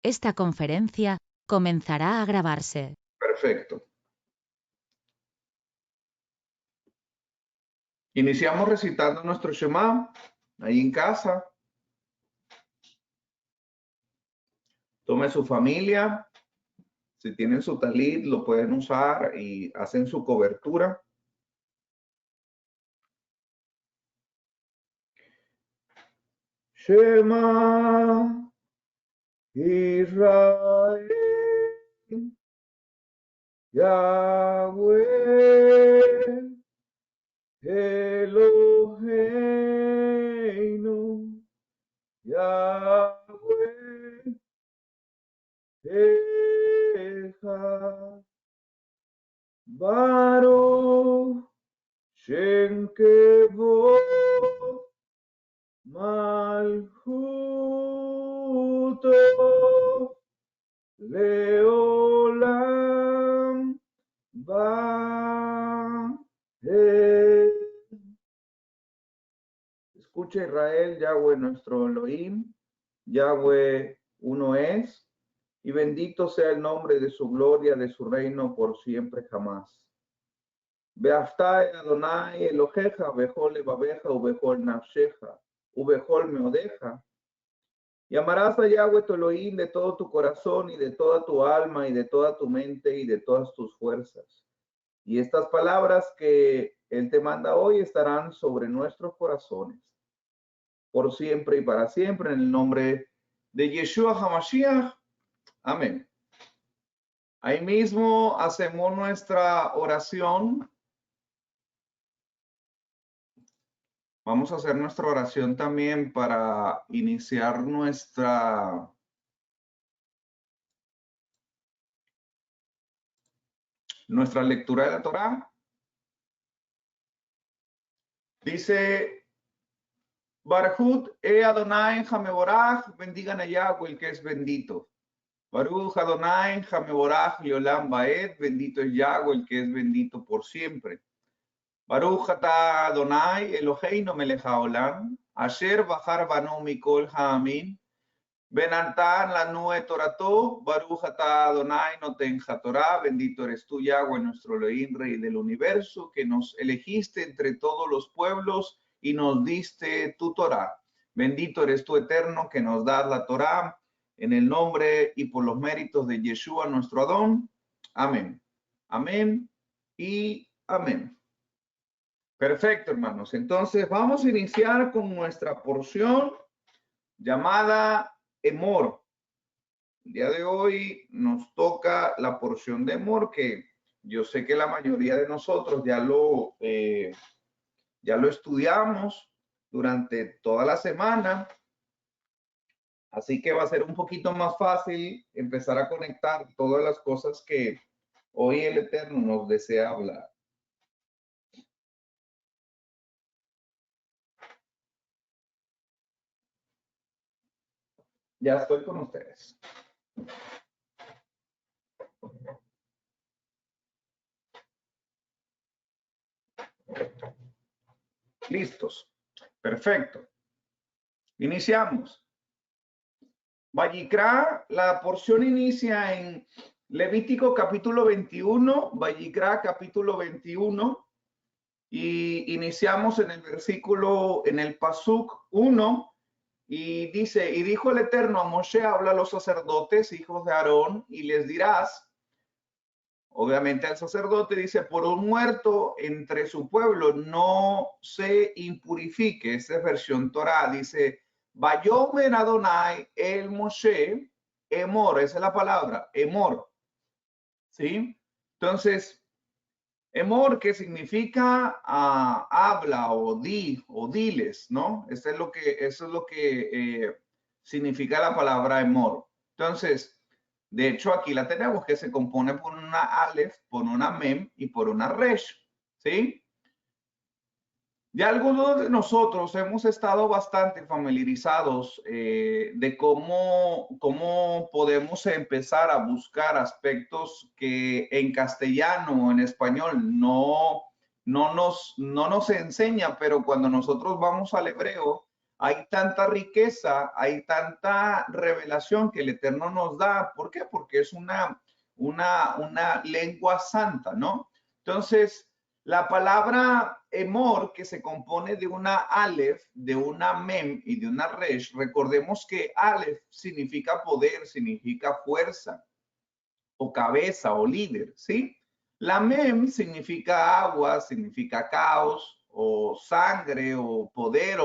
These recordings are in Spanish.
Esta conferencia comenzará a grabarse. Perfecto. Iniciamos recitando nuestro Shema ahí en casa. Tome su familia. Si tienen su talit, lo pueden usar y hacen su cobertura. Shema Israel, Yahweh Eloheinu, Yahweh Echad, Baruch Shem Kevod Malchuto Leolam Vaed. Escucha Israel, Yahweh nuestro Elohim, Yahweh uno es, y bendito sea el nombre de su gloria, de su reino por siempre jamás. Beaftai Adonai Eloheja, Bejol Levabeja, Ubejol Nafsheja, Ubejol Meodeja. Y amarás a Yahweh tu Elohim de todo tu corazón y de toda tu alma y de toda tu mente y de todas tus fuerzas. Y estas palabras que Él te manda hoy estarán sobre nuestros corazones, por siempre y para siempre, en el nombre de Yeshua HaMashiach. Amén. Ahí mismo hacemos nuestra oración. Vamos a hacer nuestra oración también para iniciar nuestra lectura de la Torá. Dice, Barhut Adonai Hameborach, bendigan a Yahweh, el que es bendito. Baruch Adonai Hameborach Leolam Vaed, bendito es Yahweh, el que es bendito por siempre. Baruch Ata Adonai Eloheinu melech haolam, asher bachar banu mikol ha'amin, benantan lanu et torato, Baruch Ata Adonai noten hatorah, bendito eres tú, Yahweh, nuestro Elohim, Rey del universo, que nos elegiste entre todos los pueblos y nos diste tu Torah. Bendito eres tú, Eterno, que nos das la Torah, en el nombre y por los méritos de Yeshua, nuestro Adón. Amén. Amén y amén. Perfecto, hermanos. Entonces vamos a iniciar con nuestra porción llamada Emor. El día de hoy nos toca la porción de Emor, que yo sé que la mayoría de nosotros ya lo estudiamos durante toda la semana. Así que va a ser un poquito más fácil empezar a conectar todas las cosas que hoy el Eterno nos desea hablar. Ya estoy con ustedes. Listos. Perfecto. Iniciamos. Vayikra, la porción inicia en Levítico capítulo 21, Vayikra capítulo 21, y iniciamos en el versículo, en el Pasuk 1, y dice, y dijo el Eterno a Moshe, habla a los sacerdotes, hijos de Aarón, y les dirás, obviamente al sacerdote, dice, por un muerto entre su pueblo no se impurifique. Esta es versión Torah, dice, Vayomer Adonai el Moshe, Emor, esa es la palabra, Emor. ¿Sí? Entonces, Emor, que significa habla o di o diles, ¿no? Eso es lo que significa la palabra Emor. Entonces, de hecho, aquí la tenemos, que se compone por una Aleph, por una Mem y por una Resh, ¿sí? Ya algunos de nosotros hemos estado bastante familiarizados de cómo podemos empezar a buscar aspectos que en castellano o en español no nos enseña, pero cuando nosotros vamos al hebreo, hay tanta riqueza, hay tanta revelación que el Eterno nos da. ¿Por qué? Porque es una lengua santa, ¿no? Entonces, la palabra emor, que se compone de una alef, de una mem y de una resh, recordemos que alef significa poder, significa fuerza, o cabeza, o líder, ¿sí? La mem significa agua, significa caos, o sangre, o poder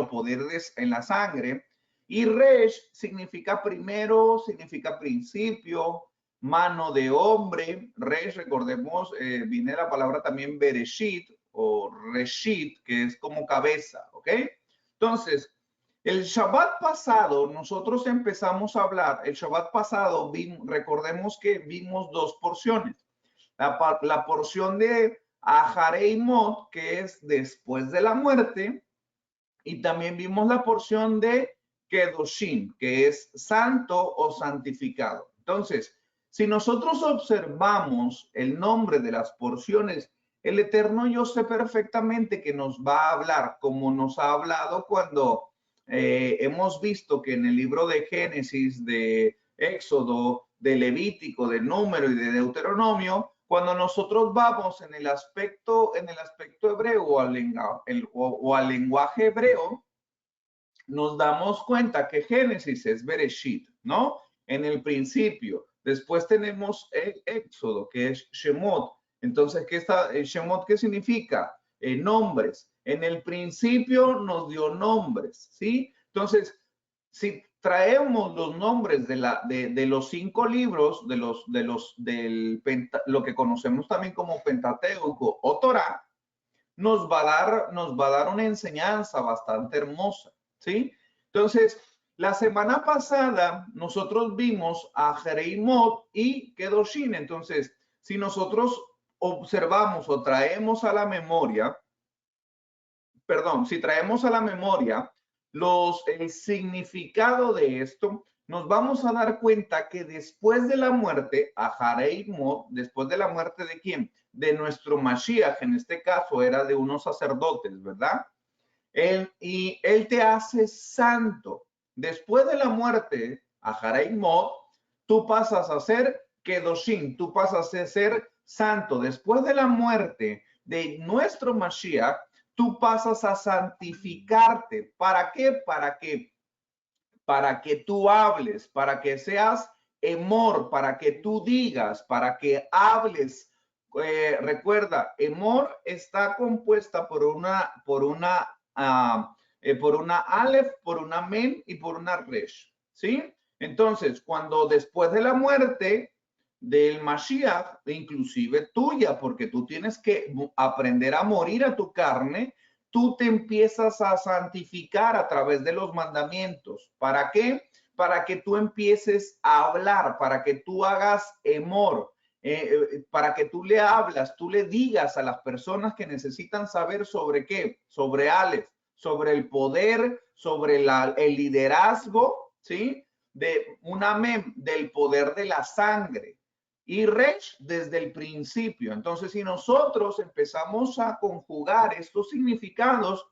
en la sangre. Y resh significa primero, significa principio, mano de hombre. Resh, recordemos, viene la palabra también bereshit o reshit, que es como cabeza, ¿ok? Entonces, el Shabbat pasado, nosotros empezamos a hablar, el Shabbat pasado, recordemos que vimos dos porciones. La porción de Aharei Mot, que es después de la muerte, y también vimos la porción de Kedoshim, que es santo o santificado. Entonces, si nosotros observamos el nombre de las porciones, el Eterno yo sé perfectamente que nos va a hablar, como nos ha hablado cuando hemos visto que en el libro de Génesis, de Éxodo, de Levítico, de Número y de Deuteronomio, cuando nosotros vamos en el aspecto hebreo o al lenguaje hebreo, nos damos cuenta que Génesis es Bereshit, ¿no? En el principio. Después tenemos el Éxodo, que es Shemot. Entonces, ¿qué está? Shemot, ¿qué significa? Nombres. En el principio nos dio nombres, ¿sí? Entonces, si traemos los nombres de los 5 libros, lo que conocemos también como Pentateuco o Torah, nos va a dar una enseñanza bastante hermosa, ¿sí? Entonces, la semana pasada nosotros vimos a Jereimot y Kedoshim. Entonces, si nosotros observamos o traemos a la memoria, si traemos a la memoria el significado de esto, nos vamos a dar cuenta que después de la muerte, a Jereimot, después de la muerte de quién? De nuestro Mashiach, en este caso era de unos sacerdotes, ¿verdad? Y él te hace santo. Después de la muerte, a Jereimot, tú pasas a ser Kedoshim, tú pasas a ser santo. Después de la muerte de nuestro Mashiach, tú pasas a santificarte. ¿Para qué? Para que tú hables, para que seas emor, para que tú digas, para que hables. Recuerda, emor está compuesta por una aleph, por una mem y por una resh, ¿sí? Entonces, cuando después de la muerte del Mashiach, inclusive tuya, porque tú tienes que aprender a morir a tu carne, tú te empiezas a santificar a través de los mandamientos. ¿Para qué? Para que tú empieces a hablar, para que tú hagas emor, para que tú le hablas, tú le digas a las personas que necesitan saber sobre qué, sobre Aleph, sobre el poder, sobre el liderazgo, ¿sí? De una mem, del poder de la sangre. Y Resh desde el principio. Entonces, si nosotros empezamos a conjugar estos significados,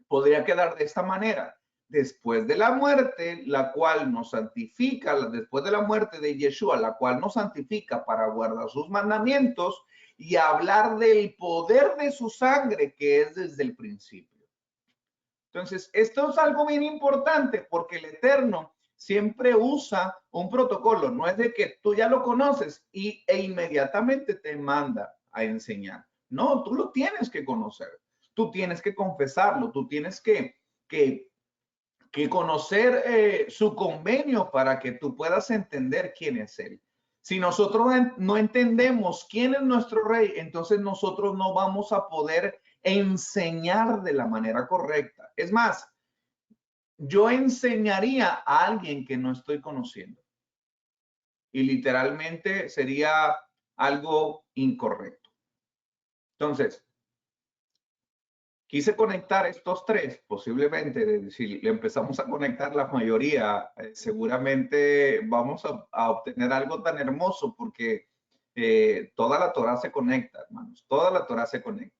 podría quedar de esta manera. Después de la muerte, la cual nos santifica, después de la muerte de Yeshua, la cual nos santifica para guardar sus mandamientos y hablar del poder de su sangre, que es desde el principio. Entonces, esto es algo bien importante porque el Eterno siempre usa un protocolo. No es de que tú ya lo conoces e inmediatamente te manda a enseñar. No, tú lo tienes que conocer. Tú tienes que confesarlo. Tú tienes que conocer su convenio para que tú puedas entender quién es Él. Si nosotros no entendemos quién es nuestro rey, entonces nosotros no vamos a poder enseñar de la manera correcta. Es más, yo enseñaría a alguien que no estoy conociendo y literalmente sería algo incorrecto. Entonces, quise conectar estos tres, posiblemente, si le empezamos a conectar la mayoría, seguramente vamos a obtener algo tan hermoso porque toda la Torah se conecta, hermanos, toda la Torah se conecta.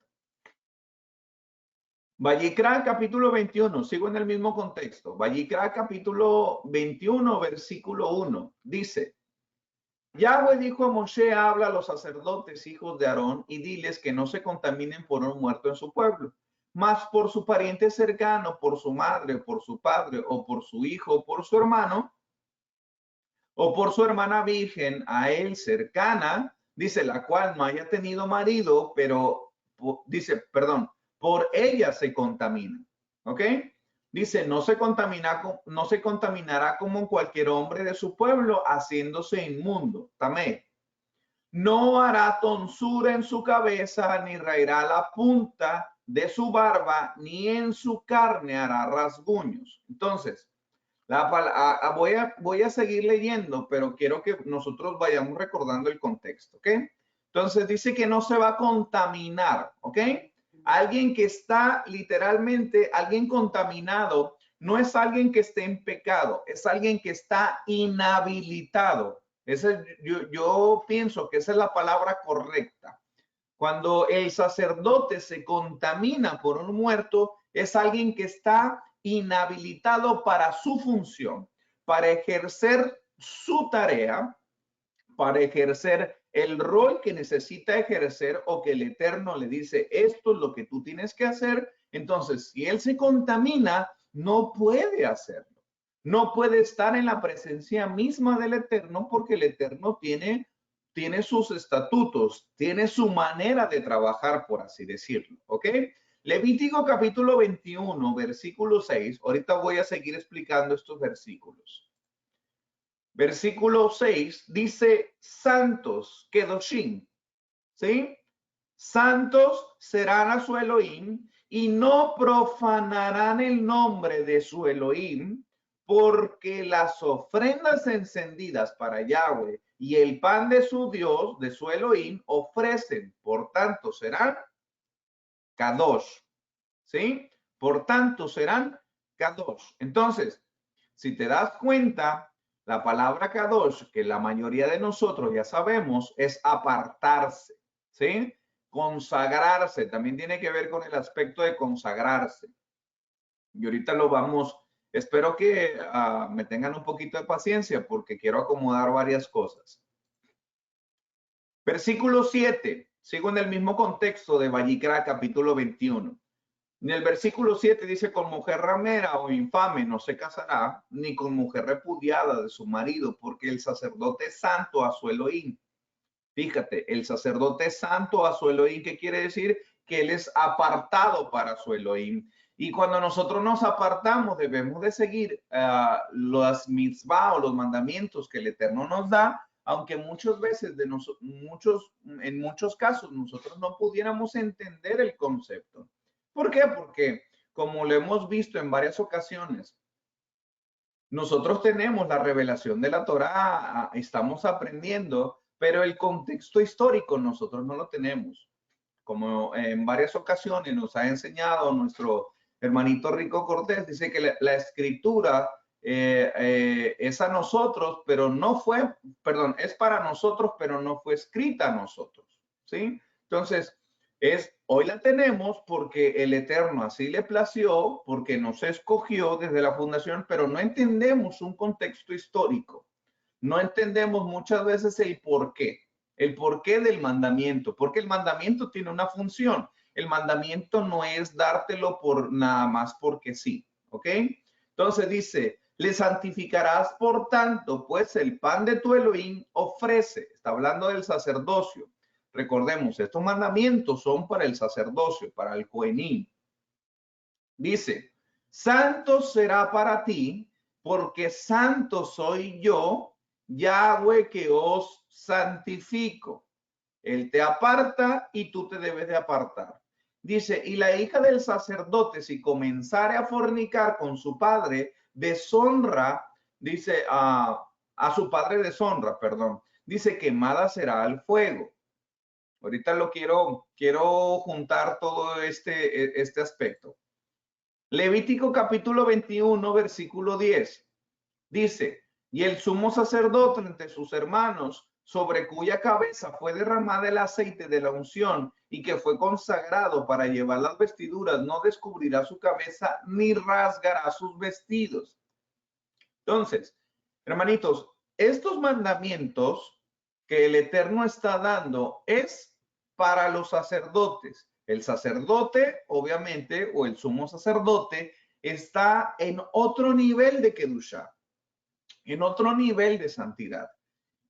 Vayikra capítulo 21, sigo en el mismo contexto. Vayikra capítulo 21, versículo 1, dice: Yahweh dijo a Moshe: habla a los sacerdotes, hijos de Aarón, y diles que no se contaminen por un muerto en su pueblo, mas por su pariente cercano, por su madre, por su padre, o por su hijo, o por su hermano, o por su hermana virgen a él cercana, dice, la cual no haya tenido marido, pero dice, perdón, por ella se contamina. ¿Ok? Dice, no se contaminará como cualquier hombre de su pueblo, haciéndose inmundo. También. No hará tonsura en su cabeza, ni raerá la punta de su barba, ni en su carne hará rasguños. Entonces, voy a seguir leyendo, pero quiero que nosotros vayamos recordando el contexto, ¿ok? Entonces dice que no se va a contaminar, ¿ok? Alguien que está literalmente, alguien contaminado, no es alguien que esté en pecado, es alguien que está inhabilitado. Yo pienso que esa es la palabra correcta. Cuando el sacerdote se contamina por un muerto, es alguien que está inhabilitado para su función, para ejercer su tarea, para ejercer el rol que necesita ejercer o que el Eterno le dice, esto es lo que tú tienes que hacer. Entonces, si él se contamina, no puede hacerlo. No puede estar en la presencia misma del Eterno porque el Eterno tiene sus estatutos, tiene su manera de trabajar, por así decirlo. ¿Ok? Levítico capítulo 21, versículo 6. Ahorita voy a seguir explicando estos versículos. Versículo 6 dice, santos, kedoshim, ¿sí? Santos serán a su Elohim y no profanarán el nombre de su Elohim, porque las ofrendas encendidas para Yahweh y el pan de su Dios, de su Elohim, ofrecen, por tanto serán kadosh, ¿sí? Por tanto serán kadosh. Entonces, si te das cuenta, la palabra kadosh, que la mayoría de nosotros ya sabemos, es apartarse, ¿sí? Consagrarse, también tiene que ver con el aspecto de consagrarse. Y ahorita lo vamos, espero que me tengan un poquito de paciencia porque quiero acomodar varias cosas. Versículo 7, sigo en el mismo contexto de Vayikra capítulo 21. En el versículo 7 dice, con mujer ramera o infame no se casará, ni con mujer repudiada de su marido, porque el sacerdote es santo a su Elohim. Fíjate, el sacerdote es santo a su Elohim, ¿qué quiere decir? Que él es apartado para su Elohim. Y cuando nosotros nos apartamos, debemos de seguir las mitzvah o los mandamientos que el Eterno nos da, aunque muchas veces, en muchos casos, nosotros no pudiéramos entender el concepto. ¿Por qué? Porque, como lo hemos visto en varias ocasiones, nosotros tenemos la revelación de la Torá, estamos aprendiendo, pero el contexto histórico nosotros no lo tenemos. Como en varias ocasiones nos ha enseñado nuestro hermanito Rico Cortés, dice que la escritura es a nosotros, pero no fue, perdón, es para nosotros, pero no fue escrita a nosotros, ¿sí? Entonces, hoy la tenemos porque el Eterno así le plació, porque nos escogió desde la fundación, pero no entendemos un contexto histórico. No entendemos muchas veces el porqué del mandamiento, porque el mandamiento tiene una función. El mandamiento no es dártelo por nada más porque sí, ¿ok? Entonces dice, le santificarás por tanto, pues el pan de tu Elohim ofrece, está hablando del sacerdocio. Recordemos, estos mandamientos son para el sacerdocio, para el cohenim. Dice, santo será para ti, porque santo soy yo, Yahweh, que os santifico. Él te aparta y tú te debes de apartar. Dice, y la hija del sacerdote, si comenzare a fornicar con su padre, deshonra, dice, a su padre deshonra, perdón. Dice, quemada será al fuego. Ahorita lo quiero juntar todo este aspecto. Levítico capítulo 21, versículo 10. Dice, y el sumo sacerdote entre sus hermanos sobre cuya cabeza fue derramada el aceite de la unción y que fue consagrado para llevar las vestiduras, no descubrirá su cabeza ni rasgará sus vestidos. Entonces, hermanitos, estos mandamientos que el Eterno está dando es para los sacerdotes. El sacerdote, obviamente, o el sumo sacerdote, está en otro nivel de Kedushá, en otro nivel de santidad.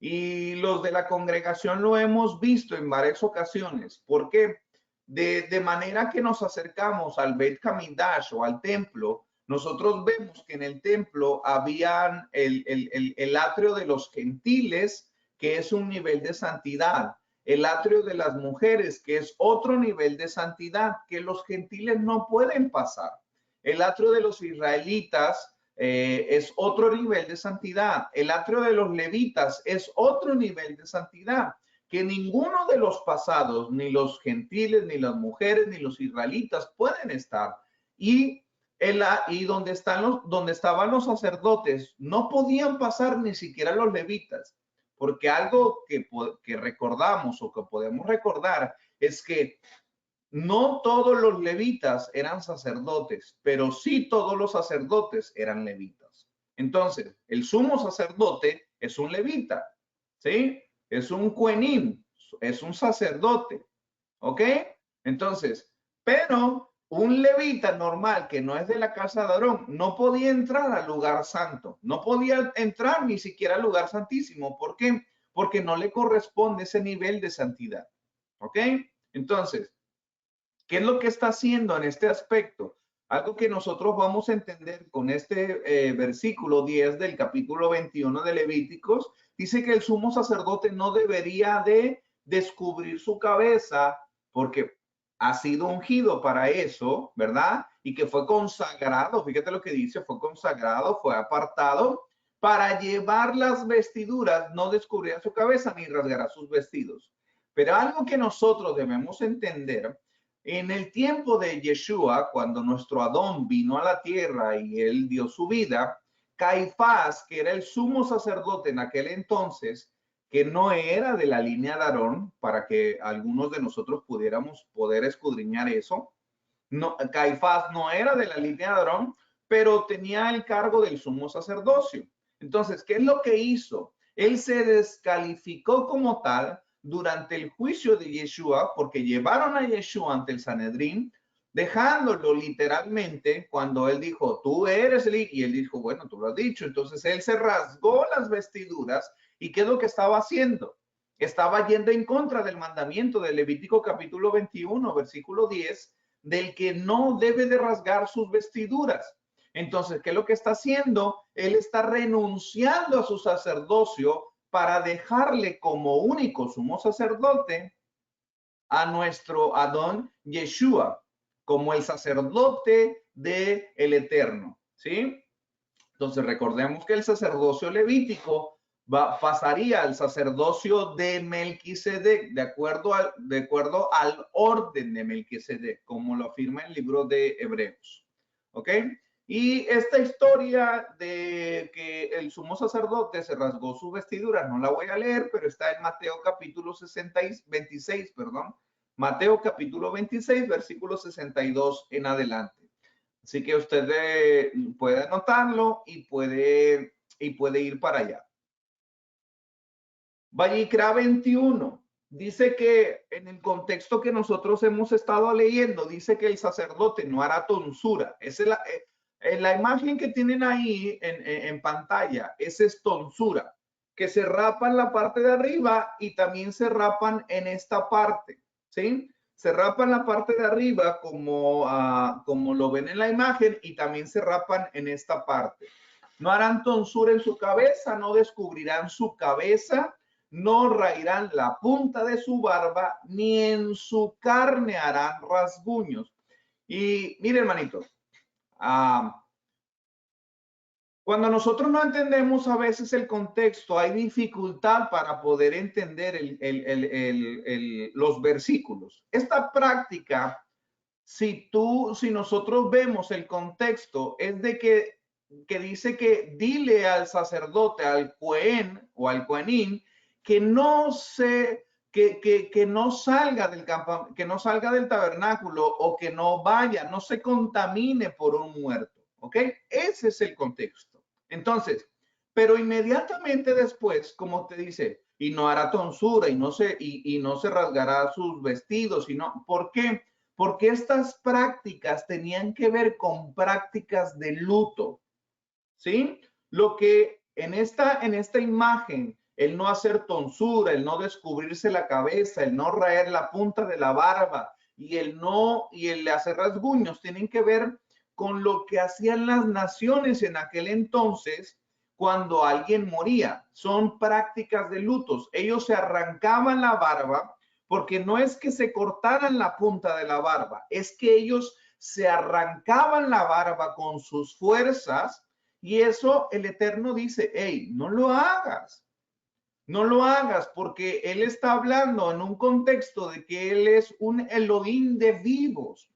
Y los de la congregación lo hemos visto en varias ocasiones. ¿Por qué? De manera que nos acercamos al Beit Hamidash o al templo, nosotros vemos que en el templo habían el atrio de los gentiles, que es un nivel de santidad, el atrio de las mujeres, que es otro nivel de santidad, que los gentiles no pueden pasar. El atrio de los israelitas es otro nivel de santidad. El atrio de los levitas es otro nivel de santidad, que ninguno de los pasados, ni los gentiles, ni las mujeres, ni los israelitas pueden estar. Y donde estaban los sacerdotes, no podían pasar ni siquiera los levitas, porque algo que recordamos o que podemos recordar es que no todos los levitas eran sacerdotes, pero sí todos los sacerdotes eran levitas. Entonces, el sumo sacerdote es un levita, ¿sí? Es un cohenim, es un sacerdote, ¿ok? Entonces, pero un levita normal que no es de la casa de Aarón no podía entrar al lugar santo, no podía entrar ni siquiera al lugar santísimo. ¿Por qué? Porque no le corresponde ese nivel de santidad, ¿ok? Entonces, ¿qué es lo que está haciendo en este aspecto? Algo que nosotros vamos a entender con este versículo 10 del capítulo 21 de Levíticos, dice que el sumo sacerdote no debería de descubrir su cabeza porque ha sido ungido para eso, ¿verdad? Y que fue consagrado, fíjate lo que dice, fue consagrado, fue apartado para llevar las vestiduras, no descubrirá su cabeza ni rasgará sus vestidos. Pero algo que nosotros debemos entender, en el tiempo de Yeshua, cuando nuestro Adón vino a la tierra y él dio su vida, Caifás, que era el sumo sacerdote en aquel entonces, que no era de la línea de Aarón, para que algunos de nosotros pudiéramos poder escudriñar eso. No, Caifás no era de la línea de Aarón, pero tenía el cargo del sumo sacerdocio. Entonces, ¿qué es lo que hizo? Él se descalificó como tal durante el juicio de Yeshua, porque llevaron a Yeshua ante el Sanedrín, dejándolo literalmente cuando él dijo, tú eres el, y él dijo, bueno, tú lo has dicho. Entonces él se rasgó las vestiduras. ¿Y qué es lo que estaba haciendo? Estaba yendo en contra del mandamiento de Levítico capítulo 21, versículo 10, del que no debe de rasgar sus vestiduras. Entonces, ¿qué es lo que está haciendo? Él está renunciando a su sacerdocio para dejarle como único sumo sacerdote a nuestro Adón Yeshua, como el sacerdote del Eterno, ¿sí? Entonces, recordemos que el sacerdocio levítico pasaría al sacerdocio de Melquisedec, de acuerdo al orden de Melquisedec, como lo afirma el libro de Hebreos. ¿Ok? Y esta historia de que el sumo sacerdote se rasgó sus vestiduras, no la voy a leer, pero está en Mateo capítulo 26, perdón. Mateo capítulo 26, versículo 62 en adelante. Así que usted puede anotarlo y puede ir para allá. Vayikra 21 dice que en el contexto que nosotros hemos estado leyendo, dice que el sacerdote no hará tonsura. Esa es la imagen que tienen ahí en pantalla, esa es tonsura, que se rapan la parte de arriba y también se rapan en esta parte, ¿sí? Se rapan la parte de arriba como lo ven en la imagen y también se rapan en esta parte. No harán tonsura en su cabeza, no descubrirán su cabeza, no raerán la punta de su barba, ni en su carne harán rasguños. Y mire, hermanito, cuando nosotros no entendemos a veces el contexto, hay dificultad para poder entender los versículos. Esta práctica, si nosotros vemos el contexto, es de que dice que dile al sacerdote, al cohen o al cohenín, que no salga del campamento, que no salga del tabernáculo o que no vaya, no se contamine por un muerto. ¿Ok? Ese es el contexto. Entonces, pero inmediatamente después, como te dice, y no hará tonsura y no se rasgará sus vestidos, ¿por qué? Porque estas prácticas tenían que ver con prácticas de luto, ¿sí? Lo que en esta imagen, el no hacer tonsura, el no descubrirse la cabeza, el no raer la punta de la barba y el hacer rasguños, tienen que ver con lo que hacían las naciones en aquel entonces cuando alguien moría. Son prácticas de lutos. Ellos se arrancaban la barba porque no es que se cortaran la punta de la barba, es que ellos se arrancaban la barba con sus fuerzas. Y eso el Eterno dice, hey, no lo hagas. No lo hagas porque Él está hablando en un contexto de que Él es un Elohim de vivos.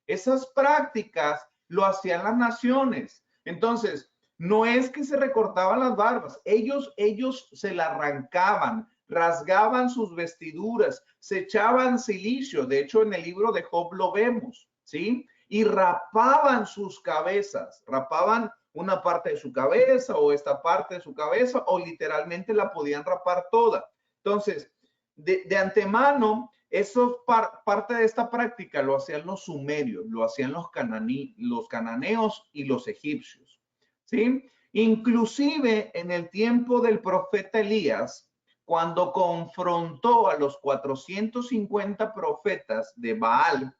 Esas prácticas lo hacían las naciones. Entonces, no es que se recortaban las barbas. Ellos se la arrancaban, rasgaban sus vestiduras, se echaban silicio. De hecho, en el libro de Job lo vemos, ¿sí? Y rapaban sus cabezas, rapaban una parte de su cabeza o esta parte de su cabeza o literalmente la podían rapar toda. Entonces, de antemano, eso parte de esta práctica lo hacían los sumerios, lo hacían los cananeos y los egipcios, ¿sí? Inclusive en el tiempo del profeta Elías, cuando confrontó a los 450 profetas de Baal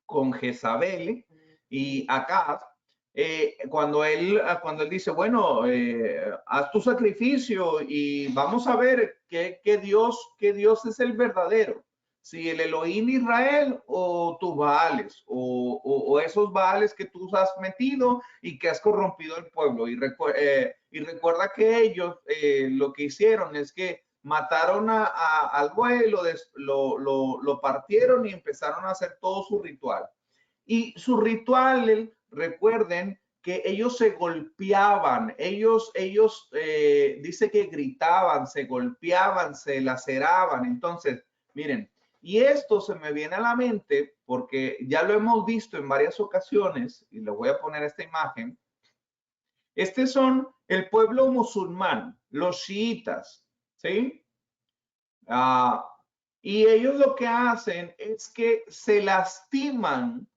con Jezabel y Acab, cuando él dice, bueno, haz tu sacrificio y vamos a ver qué Dios es el verdadero, si el Elohim de Israel o tus Baales o esos Baales que tú has metido y que has corrompido el pueblo. Y recuerda que ellos lo que hicieron es que mataron al buey, lo partieron y empezaron a hacer todo su ritual. Y su ritual, recuerden que ellos se golpeaban, ellos dice que gritaban, se golpeaban, se laceraban. Entonces, miren, y esto se me viene a la mente porque ya lo hemos visto en varias ocasiones, y les voy a poner esta imagen. Este son el pueblo musulmán, los chiitas, ¿sí? Y ellos lo que hacen es que se lastiman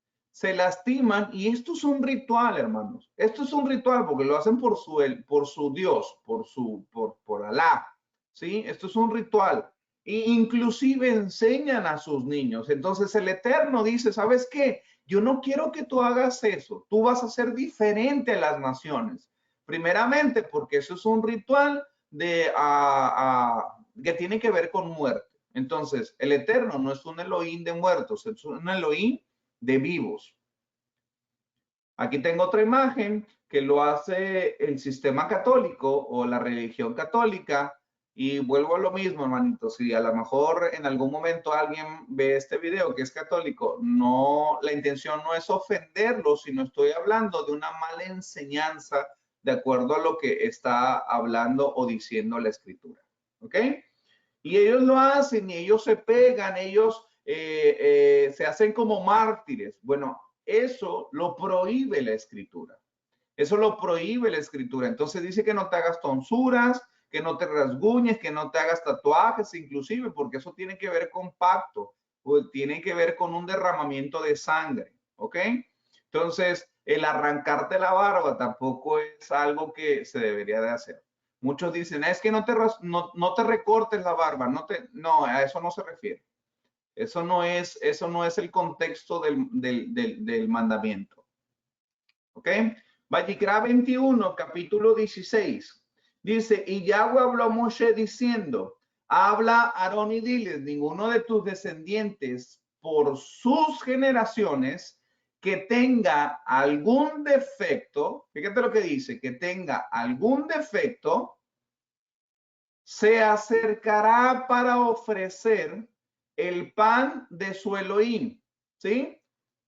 y esto es un ritual, hermanos. Esto es un ritual porque lo hacen por su Dios, por Alá, ¿sí? Esto es un ritual. E inclusive enseñan a sus niños. Entonces el Eterno dice, ¿sabes qué? Yo no quiero que tú hagas eso. Tú vas a ser diferente a las naciones. Primeramente porque eso es un ritual que tiene que ver con muerte. Entonces, el Eterno no es un Elohim de muertos, es un Elohim de vivos. Aquí tengo otra imagen que lo hace el sistema católico o la religión católica. Y vuelvo a lo mismo, hermanitos. Si a lo mejor en algún momento alguien ve este video que es católico, no, la intención no es ofenderlo, sino estoy hablando de una mala enseñanza de acuerdo a lo que está hablando o diciendo la escritura. ¿Ok? Y ellos lo hacen y ellos se pegan, ellos se hacen como mártires. Bueno, eso lo prohíbe la escritura. Eso lo prohíbe la escritura. Entonces dice que no te hagas tonsuras, que no te rasguñes, que no te hagas tatuajes, inclusive, porque eso tiene que ver con pacto, o tiene que ver con un derramamiento de sangre, ¿ok? Entonces, el arrancarte la barba tampoco es algo que se debería de hacer. Muchos dicen, es que no te recortes la barba, no, a eso no se refiere. Eso no es el contexto del mandamiento. ¿Ok? Vayikra 21, capítulo 16. Dice, y Yahweh habló a Moshe diciendo, habla a Aarón y diles, ninguno de tus descendientes por sus generaciones que tenga algún defecto, fíjate lo que dice, que tenga algún defecto, se acercará para ofrecer el pan de su Elohim, ¿sí?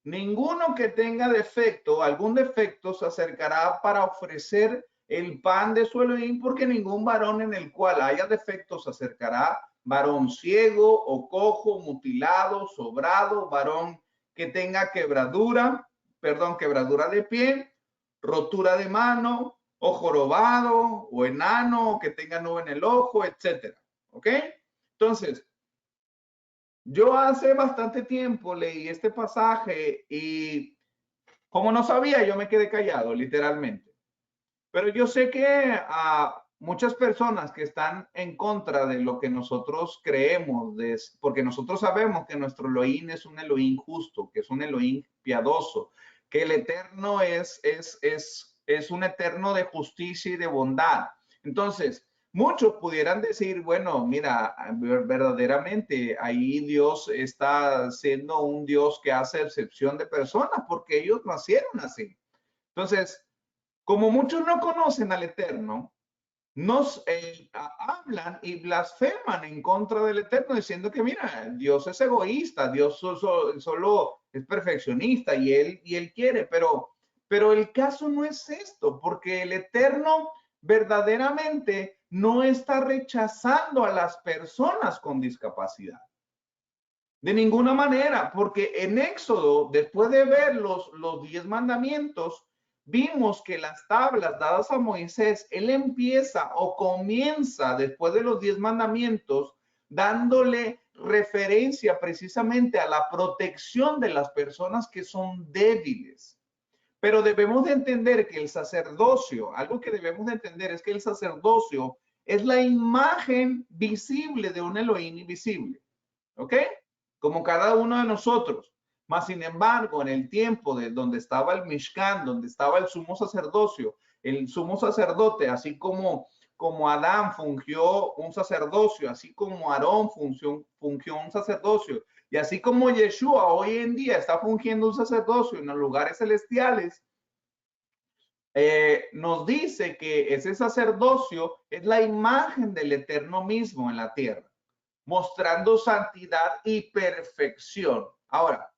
Ninguno que tenga defecto, algún defecto, se acercará para ofrecer el pan de su Elohim, porque ningún varón en el cual haya defectos se acercará, varón ciego o cojo, mutilado, sobrado, varón que tenga quebradura de pie, rotura de mano, o jorobado, o enano, o que tenga nube en el ojo, etcétera. ¿Ok? Entonces, yo hace bastante tiempo leí este pasaje y como no sabía, yo me quedé callado, literalmente. Pero yo sé que a muchas personas que están en contra de lo que nosotros creemos, porque nosotros sabemos que nuestro Elohim es un Elohim justo, que es un Elohim piadoso, que el Eterno es un Eterno de justicia y de bondad. Entonces, muchos pudieran decir, bueno, mira, verdaderamente ahí Dios está siendo un Dios que hace excepción de personas porque ellos nacieron así. Entonces, como muchos no conocen al Eterno, nos hablan y blasfeman en contra del Eterno diciendo que mira, Dios es egoísta, Dios solo es perfeccionista y él quiere, pero el caso no es esto, porque el Eterno verdaderamente no está rechazando a las personas con discapacidad. De ninguna manera, porque en Éxodo, después de ver los 10 mandamientos, vimos que las tablas dadas a Moisés, él empieza o comienza después de los 10 mandamientos, dándole referencia precisamente a la protección de las personas que son débiles. Pero debemos de entender que el sacerdocio, algo que debemos de entender es que el sacerdocio es la imagen visible de un Elohim invisible. ¿Ok? Como cada uno de nosotros. Mas, sin embargo, en el tiempo de donde estaba el Mishkan, donde estaba el sumo sacerdocio, el sumo sacerdote, así como Adán fungió un sacerdocio, así como Aarón fungió un sacerdocio, y así como Yeshua hoy en día está fungiendo un sacerdocio en los lugares celestiales, nos dice que ese sacerdocio es la imagen del Eterno mismo en la tierra, mostrando santidad y perfección. Ahora,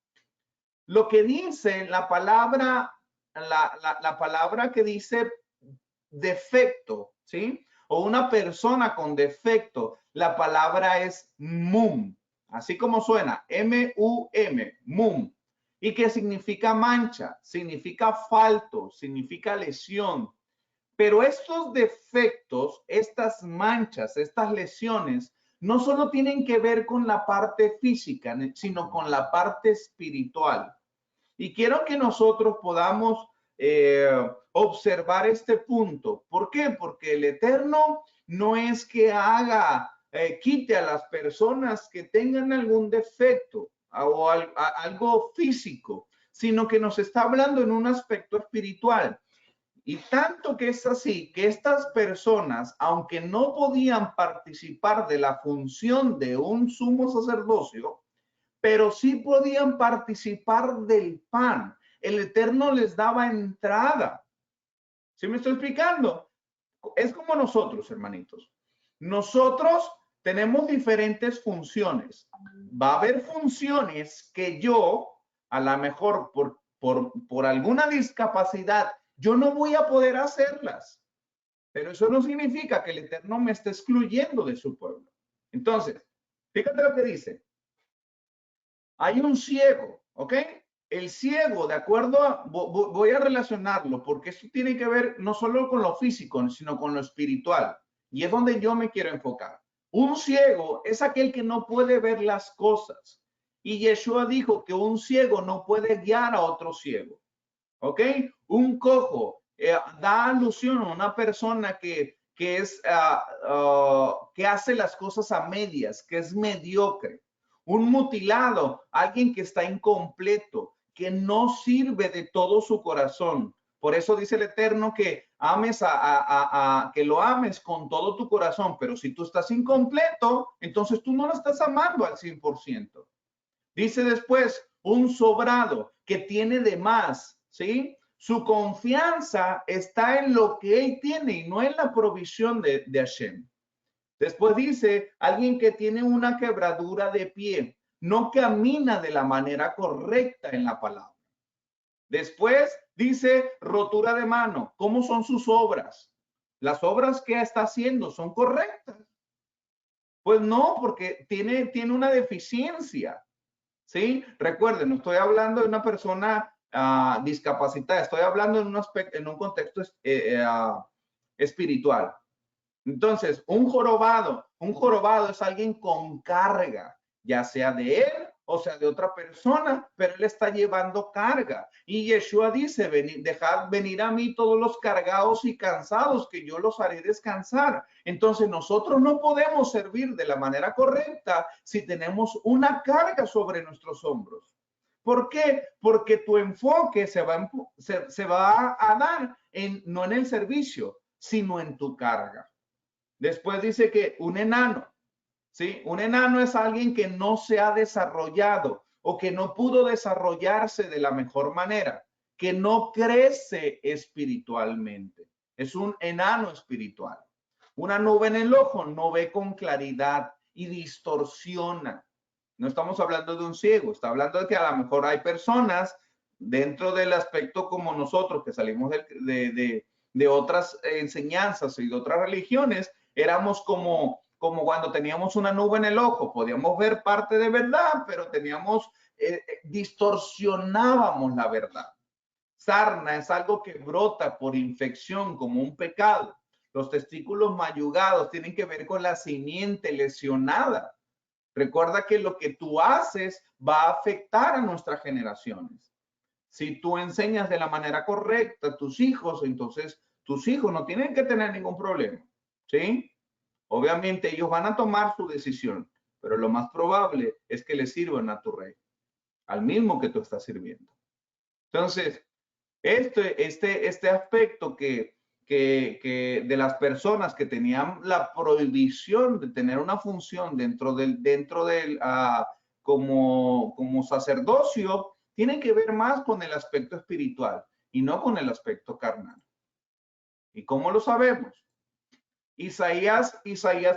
lo que dice la palabra, la palabra que dice defecto, ¿sí? O una persona con defecto, la palabra es mum, así como suena, M-U-M, mum. ¿Y qué significa mancha? Significa falto, significa lesión. Pero estos defectos, estas manchas, estas lesiones, no solo tienen que ver con la parte física, sino con la parte espiritual. Y quiero que nosotros podamos observar este punto. ¿Por qué? Porque el Eterno no es que quite a las personas que tengan algún defecto o algo físico, sino que nos está hablando en un aspecto espiritual. Y tanto que es así que estas personas, aunque no podían participar de la función de un sumo sacerdocio, pero sí podían participar del pan. El Eterno les daba entrada. ¿Sí me estoy explicando? Es como nosotros, hermanitos. Nosotros tenemos diferentes funciones. Va a haber funciones que yo, a lo mejor por alguna discapacidad, yo no voy a poder hacerlas. Pero eso no significa que el Eterno me esté excluyendo de su pueblo. Entonces, fíjate lo que dice. Hay un ciego, ¿ok? El ciego, de acuerdo a, voy a relacionarlo porque esto tiene que ver no solo con lo físico, sino con lo espiritual. Y es donde yo me quiero enfocar. Un ciego es aquel que no puede ver las cosas. Y Yeshua dijo que un ciego no puede guiar a otro ciego. ¿Ok? Un cojo da alusión a una persona que hace las cosas a medias, que es mediocre. Un mutilado, alguien que está incompleto, que no sirve de todo su corazón. Por eso dice el Eterno que ames que lo ames con todo tu corazón, pero si tú estás incompleto, entonces tú no lo estás amando al 100%. Dice después, un sobrado que tiene de más, ¿sí? Su confianza está en lo que él tiene y no en la provisión de Hashem. Después dice, alguien que tiene una quebradura de pie, no camina de la manera correcta en la palabra. Después dice, rotura de mano. ¿Cómo son sus obras? ¿Las obras que está haciendo son correctas? Pues no, porque tiene una deficiencia, ¿sí? Recuerden, no estoy hablando de una persona discapacitada, estoy hablando en un aspecto, en un contexto espiritual. Entonces, un jorobado es alguien con carga, ya sea de él o sea de otra persona, pero él está llevando carga. Y Yeshua dice, dejad venir a mí todos los cargados y cansados, que yo los haré descansar. Entonces, nosotros no podemos servir de la manera correcta si tenemos una carga sobre nuestros hombros. ¿Por qué? Porque tu enfoque se va a dar no en el servicio, sino en tu carga. Después dice que un enano, ¿sí? Un enano es alguien que no se ha desarrollado o que no pudo desarrollarse de la mejor manera, que no crece espiritualmente. Es un enano espiritual. Una nube en el ojo no ve con claridad y distorsiona. No estamos hablando de un ciego, está hablando de que a lo mejor hay personas dentro del aspecto como nosotros que salimos de otras enseñanzas y de otras religiones, éramos como cuando teníamos una nube en el ojo, podíamos ver parte de verdad, pero distorsionábamos la verdad. Sarna es algo que brota por infección como un pecado. Los testículos mayugados tienen que ver con la simiente lesionada. Recuerda que lo que tú haces va a afectar a nuestras generaciones. Si tú enseñas de la manera correcta a tus hijos, entonces tus hijos no tienen que tener ningún problema, ¿sí? Obviamente ellos van a tomar su decisión, pero lo más probable es que le sirvan a tu rey, al mismo que tú estás sirviendo. Entonces, este aspecto que de las personas que tenían la prohibición de tener una función dentro del como sacerdocio, tiene que ver más con el aspecto espiritual y no con el aspecto carnal. ¿Y cómo lo sabemos? Isaías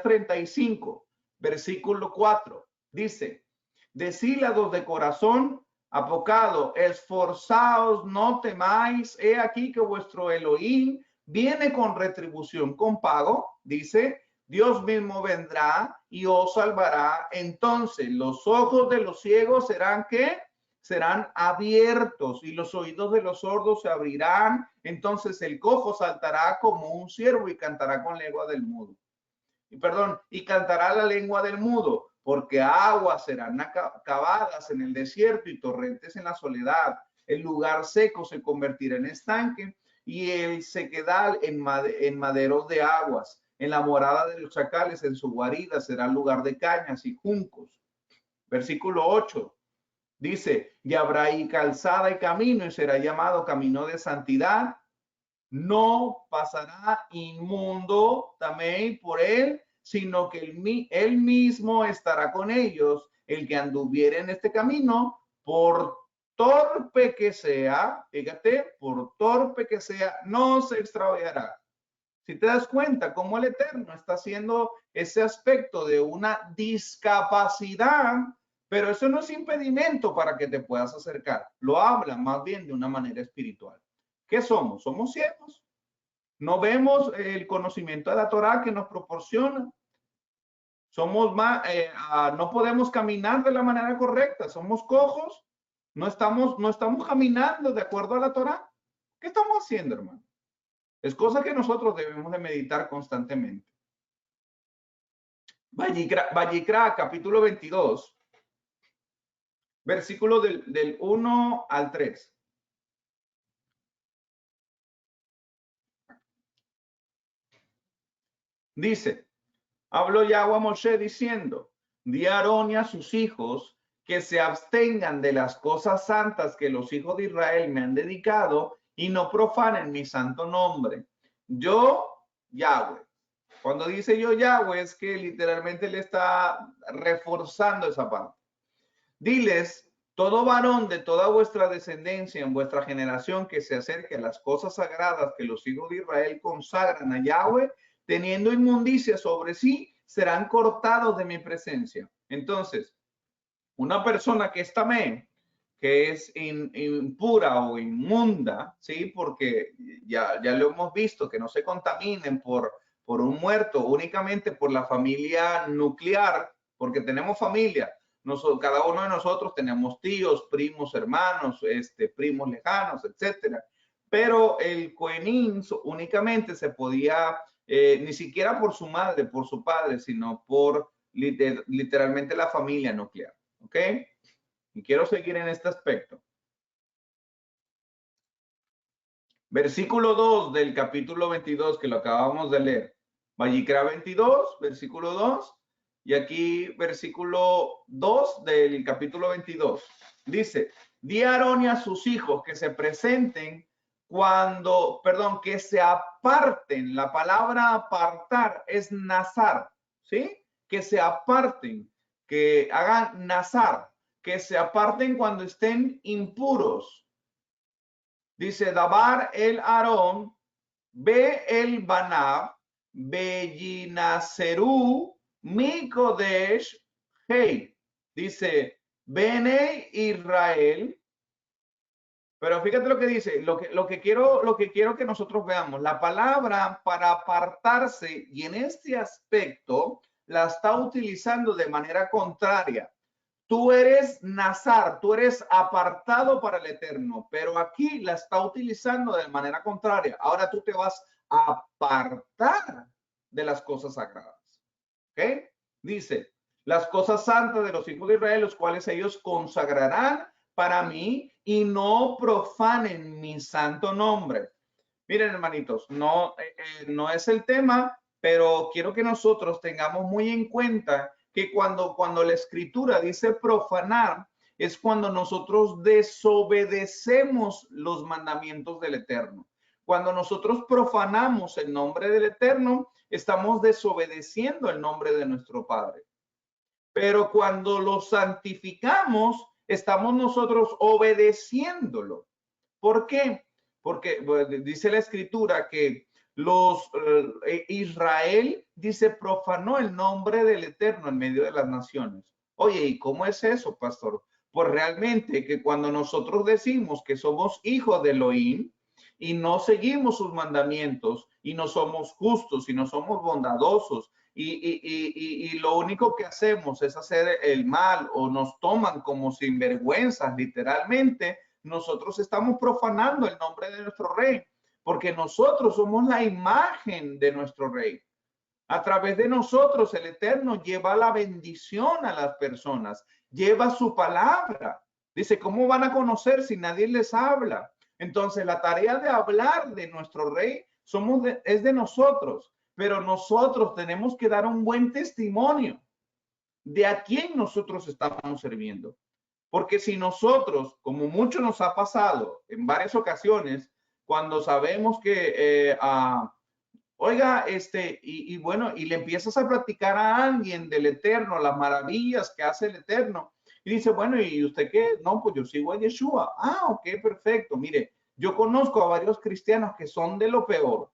35, versículo 4, dice, decílados de corazón apocado, esforzaos, no temáis, he aquí que vuestro Elohim viene con retribución, con pago, dice, Dios mismo vendrá y os salvará. Entonces los ojos de los ciegos serán ¿qué? Serán abiertos y los oídos de los sordos se abrirán. Entonces el cojo saltará como un ciervo y cantará con lengua del mudo. Y cantará la lengua del mudo, porque aguas serán cavadas en el desierto y torrentes en la soledad. El lugar seco se convertirá en estanque y el sequedal en maderos de aguas. En la morada de los chacales, en su guarida, será lugar de cañas y juncos. Versículo 8. Dice, y habrá ahí calzada y camino y será llamado camino de santidad. No pasará inmundo también por él, sino que él mismo estará con ellos. El que anduviere en este camino, por torpe que sea, fíjate, por torpe que sea, no se extraviará. Si te das cuenta cómo el Eterno está haciendo ese aspecto de una discapacidad, pero eso no es impedimento para que te puedas acercar. Lo habla más bien de una manera espiritual. ¿Qué somos? Somos ciegos. No vemos el conocimiento de la Torah que nos proporciona. Somos más, no podemos caminar de la manera correcta. Somos cojos. No estamos caminando de acuerdo a la Torah. ¿Qué estamos haciendo, hermano? Es cosa que nosotros debemos de meditar constantemente. Vayikra, capítulo 22, versículo del 1 al 3. Dice, habló Yahweh a Moshe diciendo, di a Aarón y a sus hijos que se abstengan de las cosas santas que los hijos de Israel me han dedicado y no profanen mi santo nombre. Yo, Yahweh. Cuando dice yo Yahweh es que literalmente le está reforzando esa parte. Diles, todo varón de toda vuestra descendencia en vuestra generación que se acerque a las cosas sagradas que los hijos de Israel consagran a Yahweh, teniendo inmundicia sobre sí, serán cortados de mi presencia. Entonces, una persona que es tamé, que es impura o inmunda, ¿sí? Porque ya lo hemos visto, que no se contaminen por un muerto, únicamente por la familia nuclear, porque tenemos familia. Cada uno de nosotros tenemos tíos, primos, hermanos, primos lejanos, etcétera. Pero el cohenín únicamente se podía, ni siquiera por su madre, por su padre, sino por literalmente la familia nuclear, ¿ok? Y quiero seguir en este aspecto. Versículo 2 del capítulo 22, que lo acabamos de leer. Vayicra 22, versículo 2. Y aquí versículo 2 del capítulo 22. Dice, di a Aarón y a sus hijos que se presenten que se aparten. La palabra apartar es nazar, ¿sí? Que se aparten, que hagan nazar, que se aparten cuando estén impuros. Dice, Dabar el Aarón, Be el Banab, Bellinaserú, Mikodesh, Hey. Dice, Bene Israel. Pero fíjate lo que dice, lo que quiero que nosotros veamos, la palabra para apartarse, y en este aspecto la está utilizando de manera contraria. Tú eres nazar, tú eres apartado para el Eterno, pero aquí la está utilizando de manera contraria. Ahora tú te vas a apartar de las cosas sagradas. ¿Ok? Dice, las cosas santas de los hijos de Israel, los cuales ellos consagrarán para mí y no profanen mi santo nombre. Miren, hermanitos, no es el tema, pero quiero que nosotros tengamos muy en cuenta que cuando la escritura dice profanar, es cuando nosotros desobedecemos los mandamientos del Eterno. Cuando nosotros profanamos el nombre del Eterno, estamos desobedeciendo el nombre de nuestro Padre. Pero cuando lo santificamos, estamos nosotros obedeciéndolo. ¿Por qué? Porque dice la escritura que Israel, dice, profanó el nombre del Eterno en medio de las naciones. Oye, ¿y cómo es eso, pastor? Pues realmente que cuando nosotros decimos que somos hijos de Elohim y no seguimos sus mandamientos y no somos justos y no somos bondadosos y lo único que hacemos es hacer el mal o nos toman como sinvergüenzas literalmente, nosotros estamos profanando el nombre de nuestro rey, porque nosotros somos la imagen de nuestro rey. A través de nosotros el Eterno lleva la bendición a las personas, lleva su palabra. Dice, ¿cómo van a conocer si nadie les habla? Entonces la tarea de hablar de nuestro rey es de nosotros, pero nosotros tenemos que dar un buen testimonio de a quién nosotros estamos sirviendo. Porque si nosotros, como mucho nos ha pasado en varias ocasiones, cuando sabemos que, oiga, bueno, y le empiezas a platicar a alguien del Eterno, las maravillas que hace el Eterno, y dice, bueno, ¿y usted qué? No, pues yo sigo a Yeshua. Ah, ok, perfecto. Mire, yo conozco a varios cristianos que son de lo peor,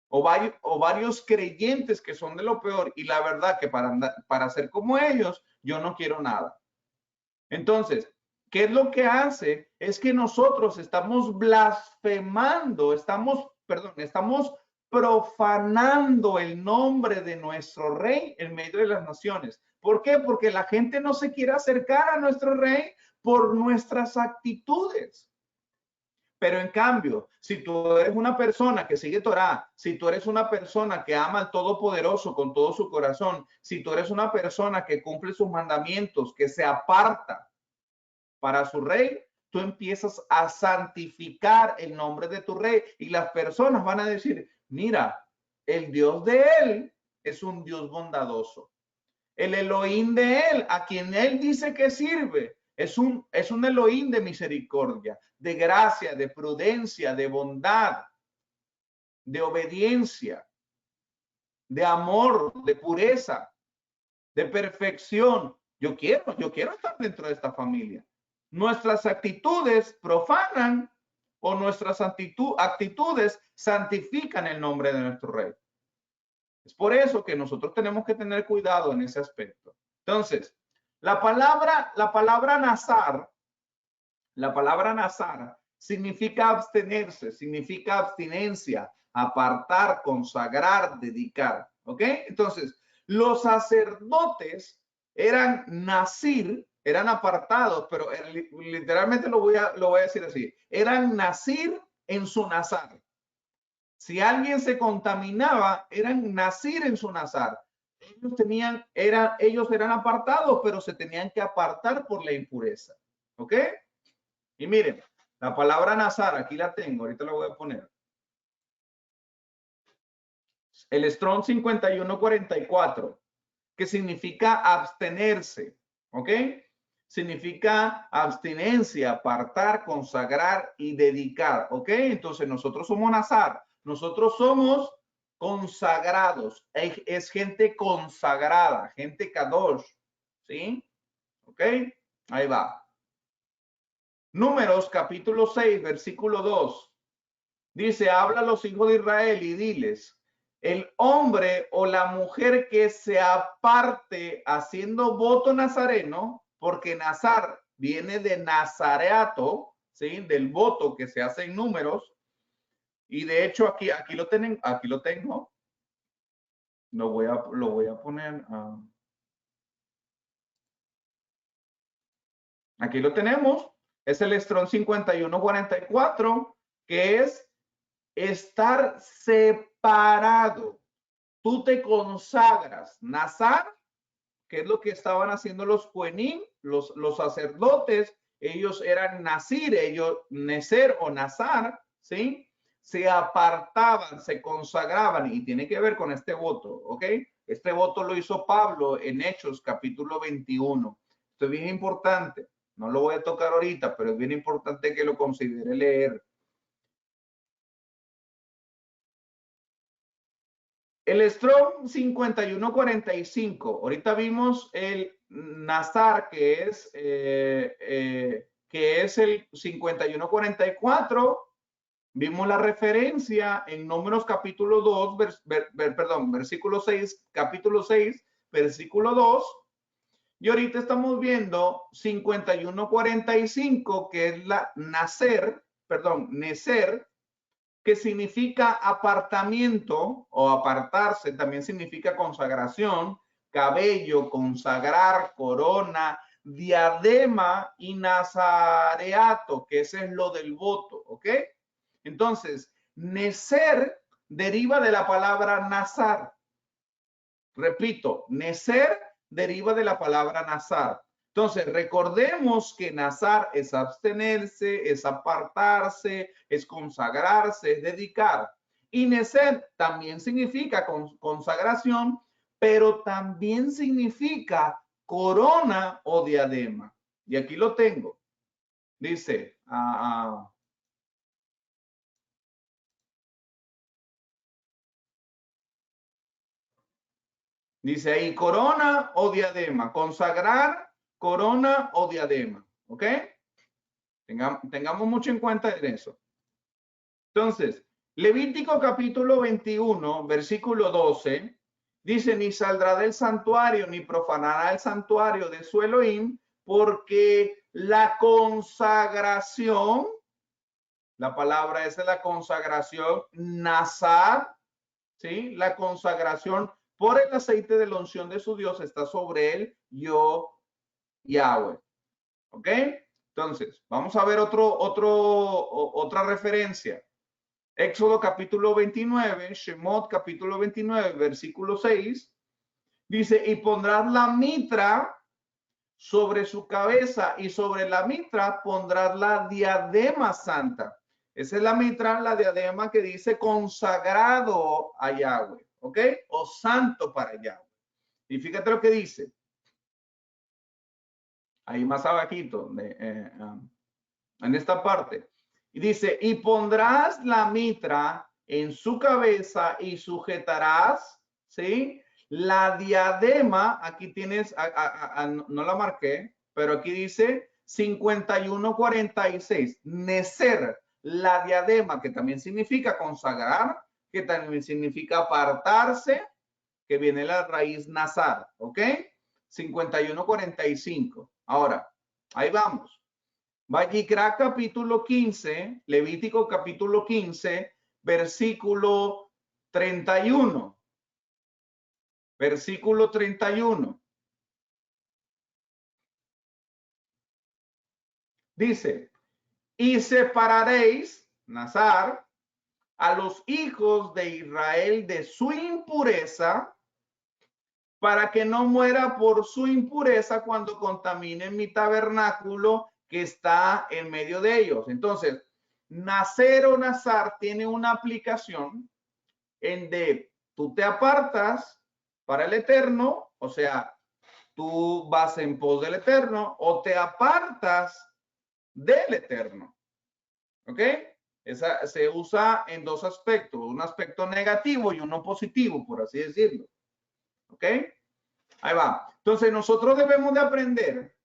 o varios creyentes que son de lo peor, y la verdad que para ser como ellos, yo no quiero nada. Entonces, ¿qué es lo que hace? Es que nosotros estamos blasfemando, estamos profanando el nombre de nuestro rey en medio de las naciones. ¿Por qué? Porque la gente no se quiere acercar a nuestro rey por nuestras actitudes. Pero en cambio, si tú eres una persona que sigue Torah, si tú eres una persona que ama al Todopoderoso con todo su corazón, si tú eres una persona que cumple sus mandamientos, que se aparta para su rey, tú empiezas a santificar el nombre de tu rey y las personas van a decir, mira, el Dios de él es un Dios bondadoso. El Elohim de él, a quien él dice que sirve, es un Elohim de misericordia, de gracia, de prudencia, de bondad, de obediencia, de amor, de pureza, de perfección. Yo quiero estar dentro de esta familia. Nuestras actitudes profanan o nuestras actitudes santifican el nombre de nuestro rey. Es por eso que nosotros tenemos que tener cuidado en ese aspecto. Entonces, la palabra nazar La palabra nazar significa abstenerse, significa abstinencia, apartar, consagrar, dedicar. ¿Ok? Entonces, los sacerdotes eran nazir, eran apartados, pero literalmente lo voy a decir así. Eran nazir en su nazar. Si alguien se contaminaba, eran nazir en su nazar. Ellos eran apartados, pero se tenían que apartar por la impureza. ¿Ok? Y miren, la palabra nazar, aquí la tengo, ahorita la voy a poner. El Strong 5144, que significa abstenerse, ¿ok? Significa abstinencia, apartar, consagrar y dedicar, ¿ok? Entonces nosotros somos nazar, nosotros somos consagrados, es gente consagrada, gente kadosh, ¿sí? ¿Ok? Ahí va. Números capítulo 6, versículo 2. Dice, habla a los hijos de Israel y diles, el hombre o la mujer que se aparte haciendo voto nazareno, porque nazar viene de nazareato, ¿sí? Del voto que se hace en números. Y de hecho aquí lo tienen, aquí lo tengo. Lo voy a poner. Aquí lo tenemos. Es el Strong 5144, que es estar separado. Tú te consagras. Nazar, que es lo que estaban haciendo los Kohanim, los sacerdotes, ellos eran nazir, ellos neser o nazar, ¿sí? Se apartaban, se consagraban y tiene que ver con este voto, ¿ok? Este voto lo hizo Pablo en Hechos capítulo 21. Esto es bien importante. No lo voy a tocar ahorita, pero es bien importante que lo considere leer. El Strong 5145, ahorita vimos el Nazar, que es el 5144. Vimos la referencia en Números capítulo 2, versículo 6, capítulo 6, versículo 2. Y ahorita estamos viendo 5145, que es la Neser, que significa apartamiento o apartarse, también significa consagración, cabello, consagrar, corona, diadema y nazareato, que ese es lo del voto, ¿ok? Entonces, neser deriva de la palabra nazar. Repito, neser deriva de la palabra nazar. Entonces, recordemos que nazar es abstenerse, es apartarse, es consagrarse, es dedicar. Y neser también significa consagración, pero también significa corona o diadema. Y aquí lo tengo. Dice, dice ahí corona o diadema, consagrar, corona o diadema, ¿ok? Tengamos mucho en cuenta en eso. Entonces, Levítico capítulo 21, versículo 12, dice, ni saldrá del santuario, ni profanará el santuario de su Elohim, porque la consagración, la palabra es la consagración, nazar, ¿sí? La consagración por el aceite de la unción de su Dios está sobre él, yo, Yahweh. ¿Ok? Entonces, vamos a ver otra referencia. Éxodo capítulo 29, Shemot capítulo 29, versículo 6, dice, y pondrás la mitra sobre su cabeza y sobre la mitra pondrás la diadema santa. Esa es la mitra, la diadema que dice consagrado a Yahweh, ¿ok? O santo para Yahweh. Y fíjate lo que dice. Ahí más abajito, en esta parte. Y dice, y pondrás la mitra en su cabeza y sujetarás, ¿sí? La diadema, aquí tienes, no la marqué, pero aquí dice 5146, neser, la diadema, que también significa consagrar, que también significa apartarse, que viene la raíz nazar, ¿ok? 5145. Ahora, ahí vamos. Vayikra capítulo 15, Levítico capítulo 15, versículo 31. Versículo 31. Dice, y separaréis, Nazar, a los hijos de Israel de su impureza, para que no muera por su impureza cuando contaminen mi tabernáculo que está en medio de ellos. Entonces, nacer o nazar tiene una aplicación en de tú te apartas para el Eterno, o sea, tú vas en pos del Eterno, o te apartas del Eterno. ¿Ok? Esa se usa en dos aspectos, un aspecto negativo y uno positivo, por así decirlo. ¿Ok? Ahí va. Entonces nosotros debemos de aprender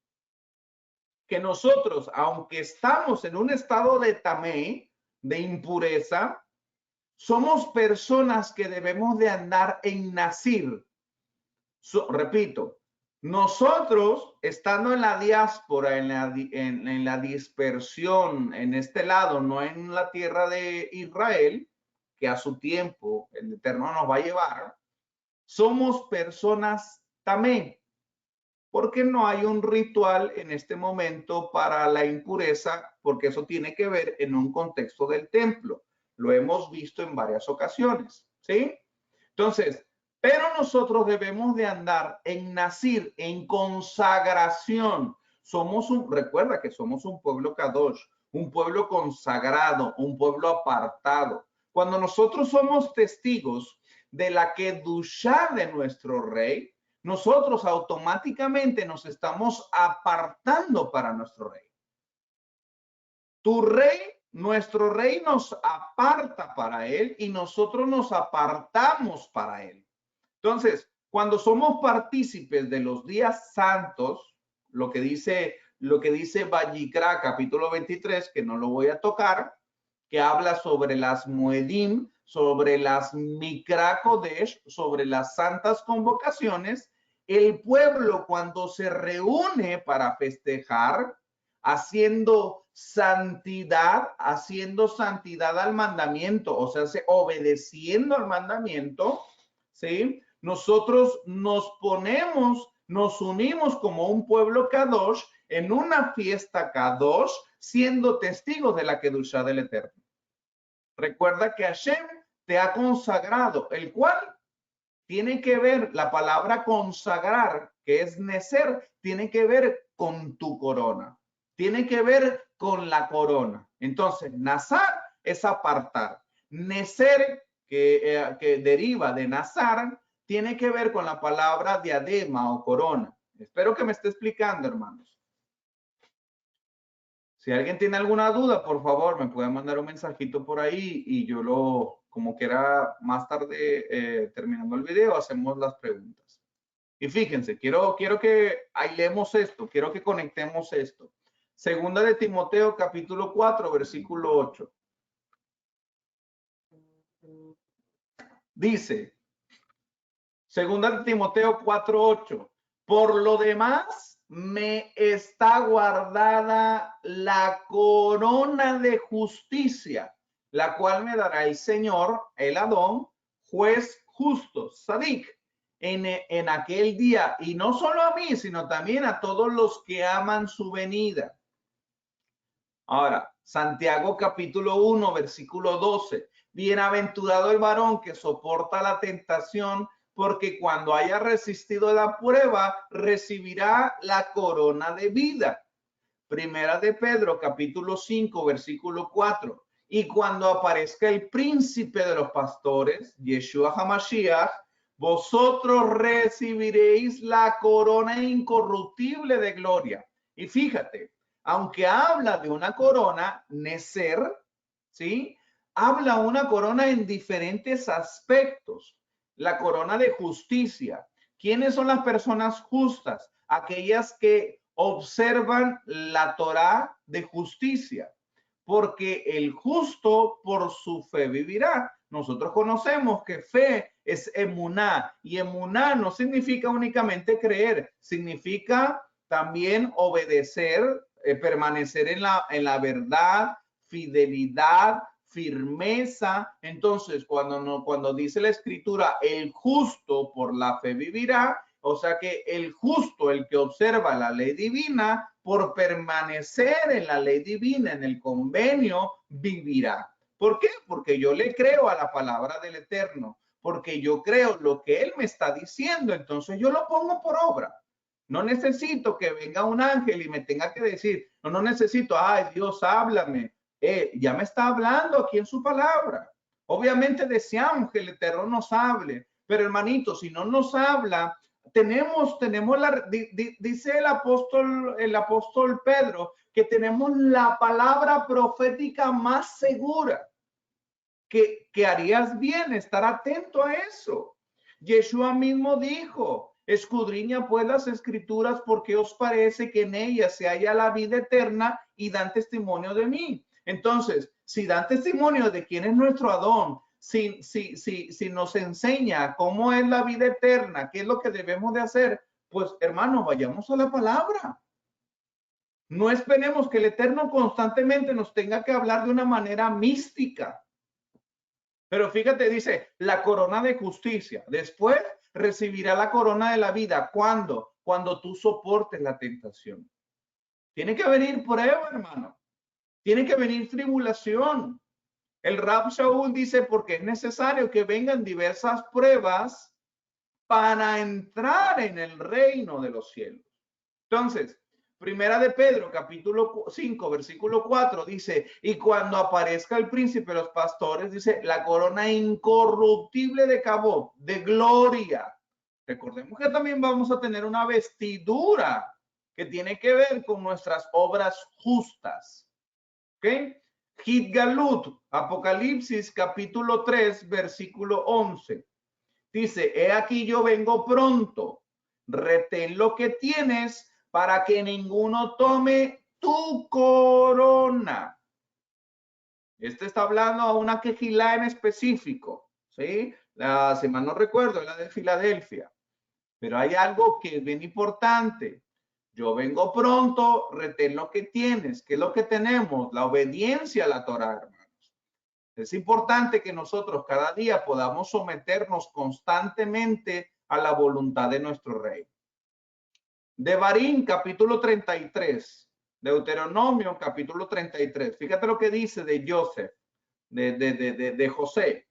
que nosotros, aunque estamos en un estado de tamé, de impureza, somos personas que debemos de andar en nazir. Repito, nosotros estando en la diáspora, en la dispersión, en este lado, no en la tierra de Israel, que a su tiempo el Eterno nos va a llevar, somos personas tamé, porque no hay un ritual en este momento para la impureza, porque eso tiene que ver en un contexto del templo. Lo hemos visto en varias ocasiones, ¿sí? Entonces, pero nosotros debemos de andar en nazir, en consagración. Recuerda que somos un pueblo kadosh, un pueblo consagrado, un pueblo apartado. Cuando nosotros somos testigos de la kedushá de nuestro rey, nosotros automáticamente nos estamos apartando para nuestro rey. Tu rey, nuestro rey nos aparta para él y nosotros nos apartamos para él. Entonces, cuando somos partícipes de los días santos, lo que dice Vayikra, capítulo 23, que no lo voy a tocar, que habla sobre las Moedim, sobre las Mikra Kodesh, sobre las santas convocaciones, el pueblo cuando se reúne para festejar, haciendo santidad al mandamiento, o sea, obedeciendo al mandamiento, ¿sí? Nosotros nos unimos como un pueblo Kadosh en una fiesta Kadosh, siendo testigos de la Kedushá del Eterno. Recuerda que Hashem te ha consagrado, el cual tiene que ver, la palabra consagrar, que es necer, tiene que ver con tu corona, tiene que ver con la corona. Entonces, nazar es apartar. Necer, que deriva de nazar, tiene que ver con la palabra diadema o corona. Espero que me esté explicando, hermanos. Si alguien tiene alguna duda, por favor, me puede mandar un mensajito por ahí y yo como quiera, más tarde, terminando el video, hacemos las preguntas. Y fíjense, quiero que leemos esto, quiero que conectemos esto. Segunda de Timoteo, capítulo 4, versículo 8. Dice, segunda de Timoteo 4, 8. Por lo demás, me está guardada la corona de justicia, la cual me dará el Señor, el Adón, juez justo, Sadik, en aquel día, y no solo a mí, sino también a todos los que aman su venida. Ahora, Santiago capítulo 1, versículo 12. Bienaventurado el varón que soporta la tentación, porque cuando haya resistido la prueba, recibirá la corona de vida. Primera de Pedro, capítulo 5, versículo 4. Y cuando aparezca el príncipe de los pastores, Yeshua HaMashiach, vosotros recibiréis la corona incorruptible de gloria. Y fíjate, aunque habla de una corona, Neser, ¿sí? Habla una corona en diferentes aspectos. La corona de justicia. ¿Quiénes son las personas justas? Aquellas que observan la Torá de justicia, porque el justo por su fe vivirá. Nosotros conocemos que fe es emuná, y emuná no significa únicamente creer, significa también obedecer permanecer en la verdad, fidelidad, firmeza. Entonces, cuando dice la escritura, el justo por la fe vivirá, o sea que el justo, el que observa la ley divina, por permanecer en la ley divina, en el convenio, vivirá. ¿Por qué? Porque yo le creo a la palabra del Eterno, porque yo creo lo que Él me está diciendo, entonces yo lo pongo por obra. No necesito que venga un ángel y me tenga que decir, no necesito, ay Dios, háblame. Ya me está hablando aquí en su palabra. Obviamente deseamos que el Eterno nos hable, pero hermanito, si no nos habla, dice el apóstol Pedro, que tenemos la palabra profética más segura, que harías bien estar atento a eso. Yeshua mismo dijo, escudriña pues las escrituras porque os parece que en ellas se halla la vida eterna y dan testimonio de mí. Entonces, si dan testimonio de quién es nuestro Adón, si nos enseña cómo es la vida eterna, qué es lo que debemos de hacer, pues hermanos, vayamos a la palabra. No esperemos que el Eterno constantemente nos tenga que hablar de una manera mística. Pero fíjate, dice, la corona de justicia. Después recibirá la corona de la vida. ¿Cuándo? Cuando tú soportes la tentación. Tiene que venir prueba, hermano. Tiene que venir tribulación. El Rab Shaul dice, porque es necesario que vengan diversas pruebas para entrar en el reino de los cielos. Entonces, Primera de Pedro, capítulo 5, versículo 4, dice, y cuando aparezca el príncipe de los pastores, dice, la corona incorruptible de Cabot, de gloria. Recordemos que también vamos a tener una vestidura que tiene que ver con nuestras obras justas. ¿Ok? Gitgalut, Apocalipsis, capítulo 3, versículo 11. Dice, he aquí yo vengo pronto, retén lo que tienes para que ninguno tome tu corona. Este está hablando a una quejilá en específico, ¿sí? Si mal no recuerdo, la de Filadelfia. Pero hay algo que es bien importante. Yo vengo pronto, retén lo que tienes. ¿Qué es lo que tenemos? La obediencia a la Torá, hermanos. Es importante que nosotros cada día podamos someternos constantemente a la voluntad de nuestro Rey. Devarim, capítulo 33. Deuteronomio, capítulo 33. Fíjate lo que dice de Joseph, de José.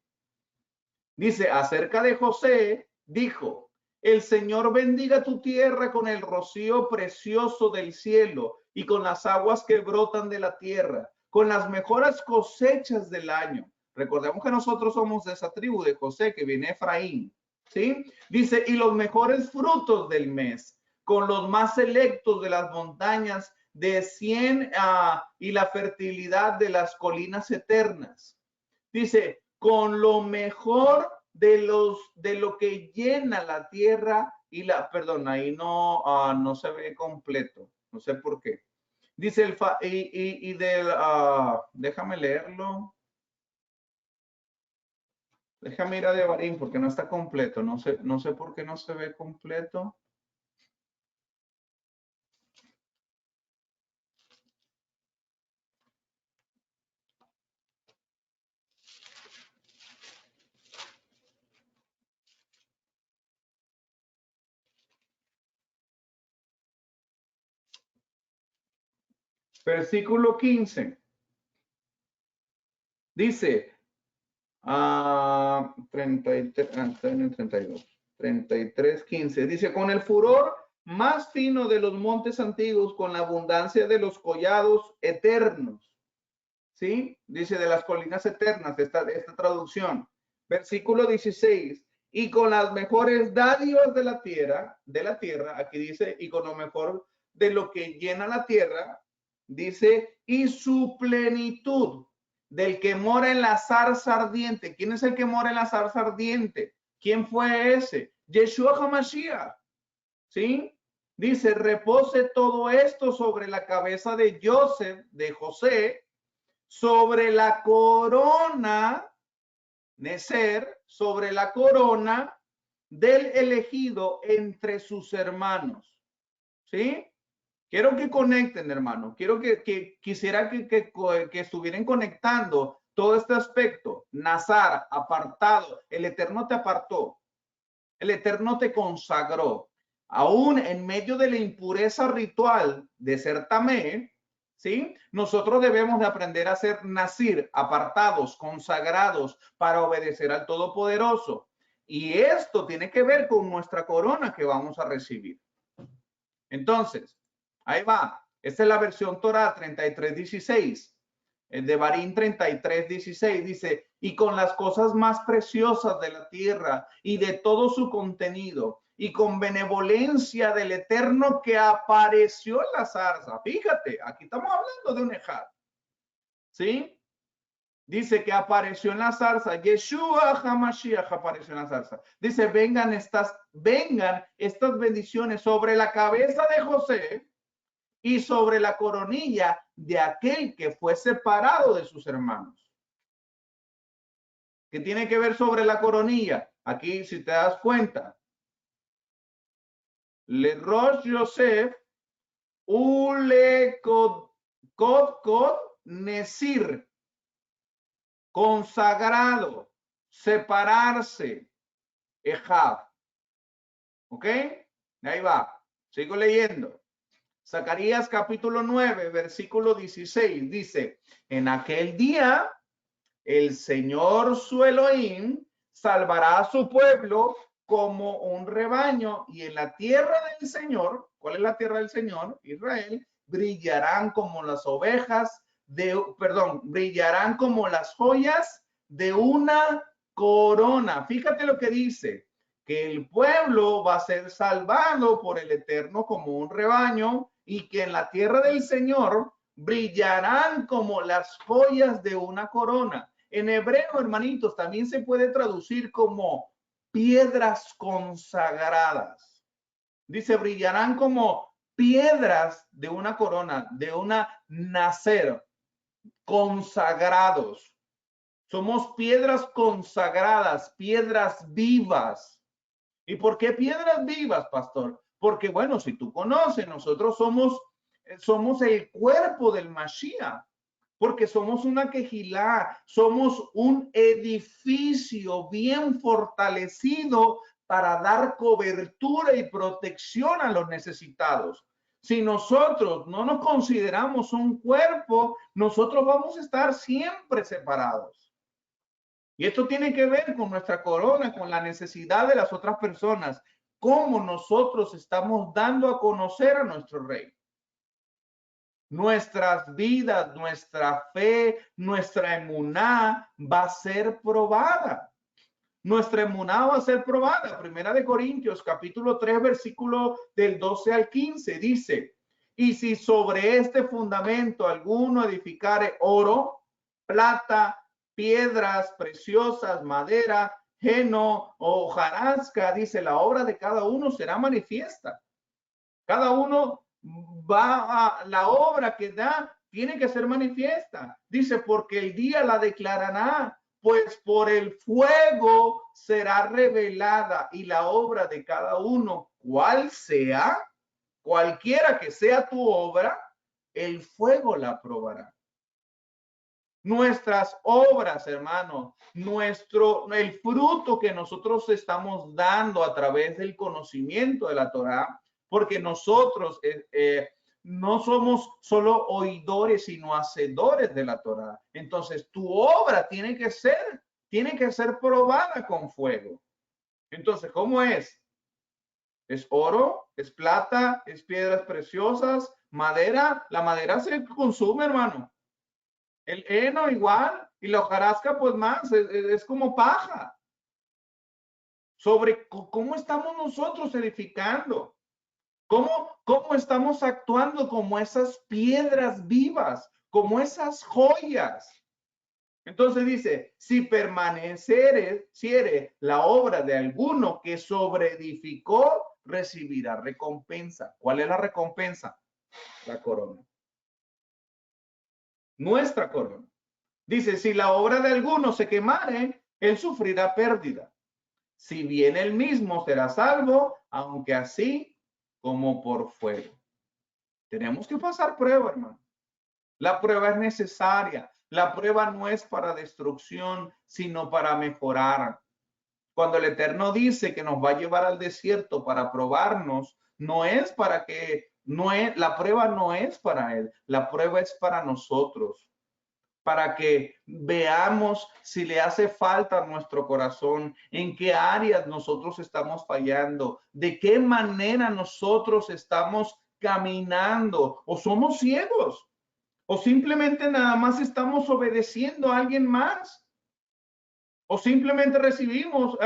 Dice, acerca de José, dijo, el Señor bendiga tu tierra con el rocío precioso del cielo y con las aguas que brotan de la tierra, con las mejores cosechas del año. Recordemos que nosotros somos de esa tribu de José que viene Efraín, ¿sí? Dice, y los mejores frutos del mes, con los más selectos de las montañas de 100 y la fertilidad de las colinas eternas. Dice, con lo mejor de lo que llena la tierra y perdón, ahí no se ve completo, no sé por qué. Dice déjame leerlo. Déjame ir a Devarim porque no está completo, no sé por qué no se ve completo. Versículo 15. Dice, 33, 15. Dice, con el furor más fino de los montes antiguos, con la abundancia de los collados eternos. ¿Sí? Dice, de las colinas eternas, esta traducción. Versículo 16. Y con las mejores dádivas de la tierra, aquí dice, y con lo mejor de lo que llena la tierra, dice, y su plenitud, del que mora en la zarza ardiente. ¿Quién es el que mora en la zarza ardiente? ¿Quién fue ese? Yeshua HaMashiach. ¿Sí? Dice, repose todo esto sobre la cabeza de José, sobre la corona, Neser, sobre la corona del elegido entre sus hermanos. ¿Sí? Quiero que conecten, hermano. Quisiera que estuvieran conectando todo este aspecto. Nazar, apartado. El Eterno te apartó. El Eterno te consagró. Aún en medio de la impureza ritual de ser tamé, ¿sí? Nosotros debemos de aprender a ser nazir, apartados, consagrados para obedecer al Todopoderoso. Y esto tiene que ver con nuestra corona que vamos a recibir. Entonces, ahí va. Esta es la versión Torah 33:16. El de Barín 33:16 dice, y con las cosas más preciosas de la tierra y de todo su contenido, y con benevolencia del Eterno que apareció en la zarza. Fíjate, aquí estamos hablando de un ejad. ¿Sí? Dice que apareció en la zarza. Yeshua HaMashiach apareció en la zarza. Dice, vengan estas bendiciones sobre la cabeza de José y sobre la coronilla de aquel que fue separado de sus hermanos. ¿Qué tiene que ver sobre la coronilla? Aquí, si te das cuenta, Le Rosh Yosef, Ule Kod Nesir, consagrado, separarse, Ejab. ¿Ok? Ahí va. Sigo leyendo. Zacarías capítulo 9, versículo 16, dice, en aquel día el Señor su Elohim salvará a su pueblo como un rebaño, y en la tierra del Señor, ¿cuál es la tierra del Señor? Israel, brillarán como las ovejas brillarán como las joyas de una corona. Fíjate lo que dice, que el pueblo va a ser salvado por el Eterno como un rebaño, y que en la tierra del Señor brillarán como las joyas de una corona. En hebreo, hermanitos, también se puede traducir como piedras consagradas. Dice, brillarán como piedras de una corona, de una nacer, consagrados. Somos piedras consagradas, piedras vivas. ¿Y por qué piedras vivas, pastor? Porque, bueno, si tú conoces, nosotros somos el cuerpo del Mashiach, porque somos una quejilá, somos un edificio bien fortalecido para dar cobertura y protección a los necesitados. Si nosotros no nos consideramos un cuerpo, nosotros vamos a estar siempre separados. Y esto tiene que ver con nuestra corona, con la necesidad de las otras personas, cómo nosotros estamos dando a conocer a nuestro Rey. Nuestras vidas, nuestra fe, nuestra emuná va a ser probada. Nuestra emuná va a ser probada. Primera de Corintios, capítulo 3, versículo del 12 al 15, dice, y si sobre este fundamento alguno edificare oro, plata, piedras preciosas, madera, heno o hojarasca, dice, la obra de cada uno será manifiesta. Cada uno la obra que da tiene que ser manifiesta. Dice, porque el día la declarará, pues por el fuego será revelada, y la obra de cada uno, cual sea, cualquiera que sea tu obra, el fuego la probará. Nuestras obras, hermano, el fruto que nosotros estamos dando a través del conocimiento de la Torá, porque nosotros no somos solo oidores, sino hacedores de la Torá. Entonces, tu obra tiene que ser probada con fuego. Entonces, ¿cómo es? ¿Es oro? ¿Es plata? ¿Es piedras preciosas? ¿Madera? La madera se consume, hermano. El heno igual, y la hojarasca pues más, es como paja. Sobre cómo estamos nosotros edificando, cómo estamos actuando como esas piedras vivas, como esas joyas. Entonces dice, si permaneciere la obra de alguno que sobreedificó, recibirá recompensa. ¿Cuál es la recompensa? La corona. Nuestra corona. Dice, si la obra de alguno se quemare, él sufrirá pérdida. Si bien él mismo será salvo, aunque así como por fuego. Tenemos que pasar prueba, hermano. La prueba es necesaria. La prueba no es para destrucción, sino para mejorar. Cuando el Eterno dice que nos va a llevar al desierto para probarnos, no es para que, no es, la prueba no es para Él, la prueba es para nosotros, para que veamos si le hace falta a nuestro corazón, en qué áreas nosotros estamos fallando, de qué manera nosotros estamos caminando o somos ciegos o simplemente nada más estamos obedeciendo a alguien más. O simplemente recibimos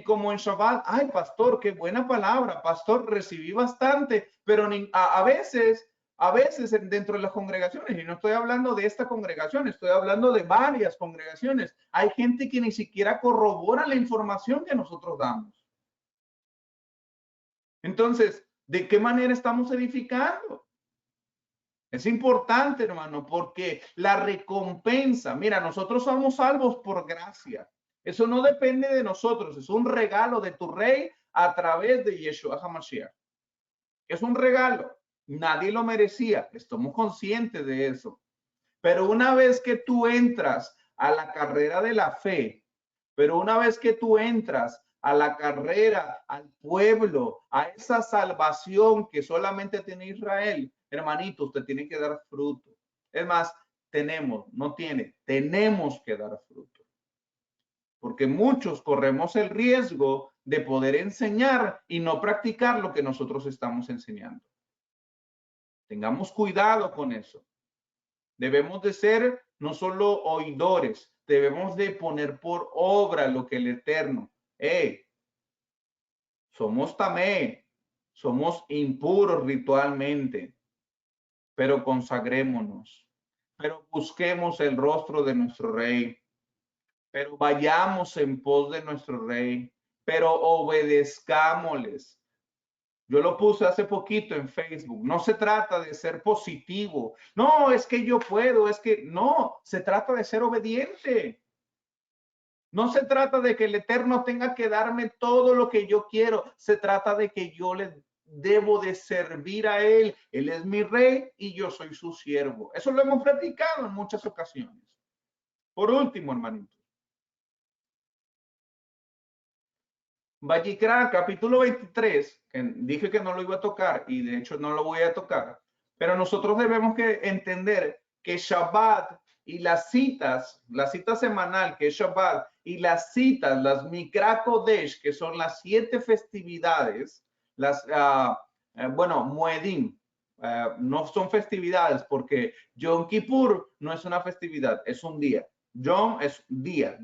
como en Shabbat, ay, pastor, qué buena palabra, pastor, recibí bastante, pero a veces dentro de las congregaciones, y no estoy hablando de esta congregación, estoy hablando de varias congregaciones, hay gente que ni siquiera corrobora la información que nosotros damos. Entonces, ¿de qué manera estamos edificando? Es importante, hermano, porque la recompensa, mira, nosotros somos salvos por gracia. Eso no depende de nosotros, es un regalo de tu rey a través de Yeshua HaMashiach. Es un regalo, nadie lo merecía, estamos conscientes de eso. Pero una vez que tú entras a la carrera de la fe, pero una vez que tú entras a la carrera, al pueblo, a esa salvación que solamente tiene Israel, hermanito, usted tiene que dar fruto. Es más, tenemos que dar fruto. Porque muchos corremos el riesgo de poder enseñar y no practicar lo que nosotros estamos enseñando. Tengamos cuidado con eso. Debemos de ser no solo oidores, debemos de poner por obra lo que el Eterno. Somos tamé, somos impuros ritualmente, pero consagrémonos, pero busquemos el rostro de nuestro Rey, pero vayamos en pos de nuestro Rey, pero obedezcámosles. Yo lo puse hace poquito en Facebook. No se trata de ser positivo. No, es que yo puedo, es que no, se trata de ser obediente. No se trata de que el Eterno tenga que darme todo lo que yo quiero. Se trata de que yo le debo de servir a Él. Él es mi rey y yo soy su siervo. Eso lo hemos platicado en muchas ocasiones. Por último, hermanito. Vayikra, capítulo 23, que dije que no lo iba a tocar y de hecho no lo voy a tocar, pero nosotros debemos que entender que Shabbat y las citas, la cita semanal que es Shabbat y las citas, las Mikra Kodesh, que son las 7 festividades, las, bueno, Moedim, no son festividades porque Yom Kippur no es una festividad, es un día. Yom es día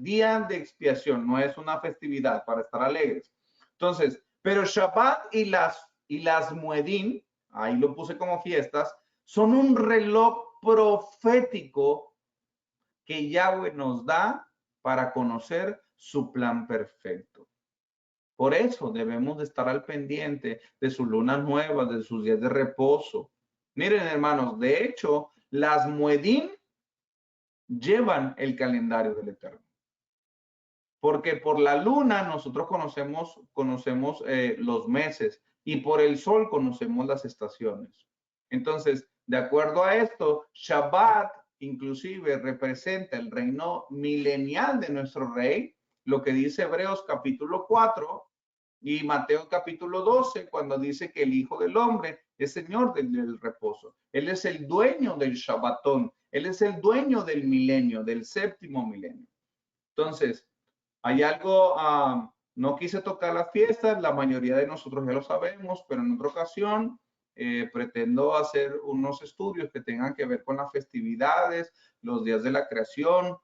de expiación, no es una festividad para estar alegres. Entonces, pero Shabbat y las Muedim, ahí lo puse como fiestas, son un reloj profético que Yahweh nos da para conocer su plan perfecto. Por eso debemos de estar al pendiente de sus lunas nuevas, de sus días de reposo. Miren, hermanos, de hecho, las Muedim llevan el calendario del Eterno. Porque por la luna nosotros conocemos los meses y por el sol conocemos las estaciones. Entonces, de acuerdo a esto, Shabbat inclusive representa el reino milenial de nuestro rey, lo que dice Hebreos capítulo 4 y Mateo capítulo 12, cuando dice que el Hijo del Hombre es Señor del reposo. Él es el dueño del Shabbatón. Él es el dueño del milenio, del séptimo milenio. Entonces, hay algo, no quise tocar las fiestas, la mayoría de nosotros ya lo sabemos, pero en otra ocasión pretendo hacer unos estudios que tengan que ver con las festividades, los días de la creación,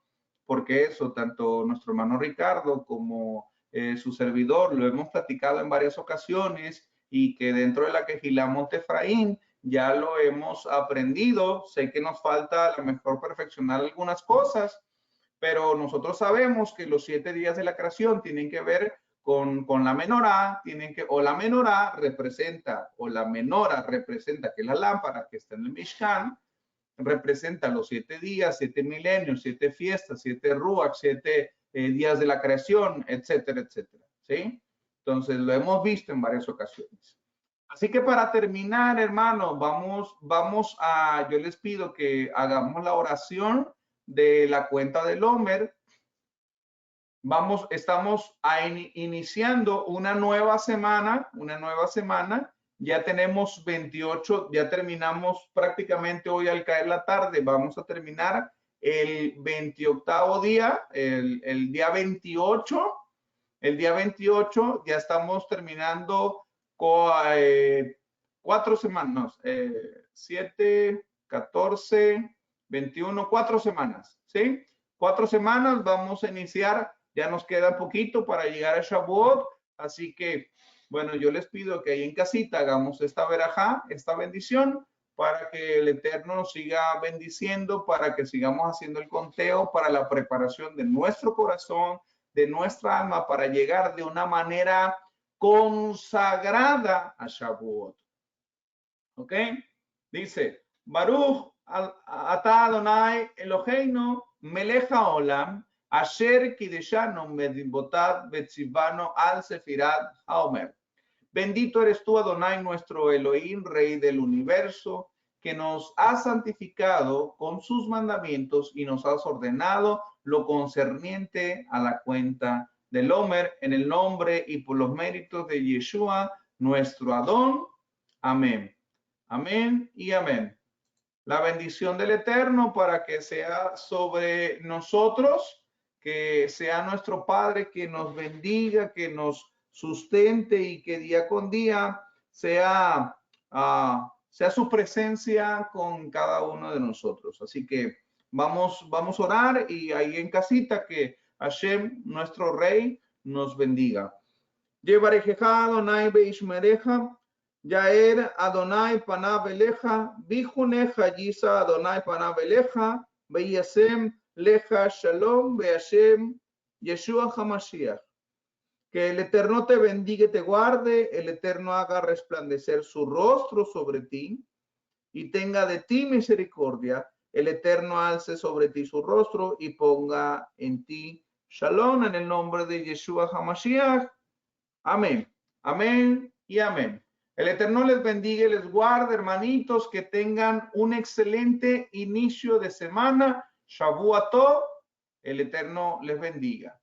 porque eso, tanto nuestro hermano Ricardo como su servidor, lo hemos platicado en varias ocasiones y que dentro de la Quejilá Monte Efraín ya lo hemos aprendido. Sé que nos falta a lo mejor perfeccionar algunas cosas, pero nosotros sabemos que los 7 días de la creación tienen que ver con la menorá, la menorá representa, que es la lámpara que está en el Mishkan, representa los 7 días, 7 milenios, 7 fiestas, 7 ruach, 7 días de la creación, etcétera, etcétera, ¿sí? Entonces lo hemos visto en varias ocasiones. Así que para terminar, hermanos, yo les pido que hagamos la oración de la cuenta del Omer. Estamos iniciando una nueva semana. Ya tenemos 28, ya terminamos prácticamente hoy al caer la tarde. Vamos a terminar el 28º día, el día 28. El día 28 ya estamos terminando con 4 semanas, 7, 14, 21, 4 semanas, ¿sí? 4 semanas vamos a iniciar, ya nos queda poquito para llegar a Shavuot, así que, bueno, yo les pido que ahí en casita hagamos esta verajá, esta bendición, para que el Eterno nos siga bendiciendo, para que sigamos haciendo el conteo para la preparación de nuestro corazón, de nuestra alma, para llegar de una manera consagrada a Shavuot. ¿Ok? Dice, Baruch ata Adonai Eloheinu melech haolam asher kideshanu medibotad betzivano al sefirat haomer. Bendito eres tú, Adonai, nuestro Elohim, Rey del universo, que nos has santificado con sus mandamientos y nos has ordenado lo concerniente a la cuenta del Omer, en el nombre y por los méritos de Yeshua, nuestro Adón. Amén. Amén y amén. La bendición del Eterno para que sea sobre nosotros, que sea nuestro Padre, que nos bendiga, que nos sustente y que día con día sea su presencia con cada uno de nosotros. Así que vamos a orar y ahí en casita que Hashem, nuestro Rey, nos bendiga. Yevarejeja Adonai beishmereja, Yaer Adonai panav eleja, Bijuneja Yisa Adonai panav eleja, Beyasem leja shalom, Beyashem Yeshua HaMashiach. Que el Eterno te bendiga y te guarde, el Eterno haga resplandecer su rostro sobre ti y tenga de ti misericordia, el Eterno alce sobre ti su rostro y ponga en ti shalom, en el nombre de Yeshua HaMashiach. Amén, amén y amén. El Eterno les bendiga y les guarde, hermanitos, que tengan un excelente inicio de semana. Shavuot Tov, el Eterno les bendiga.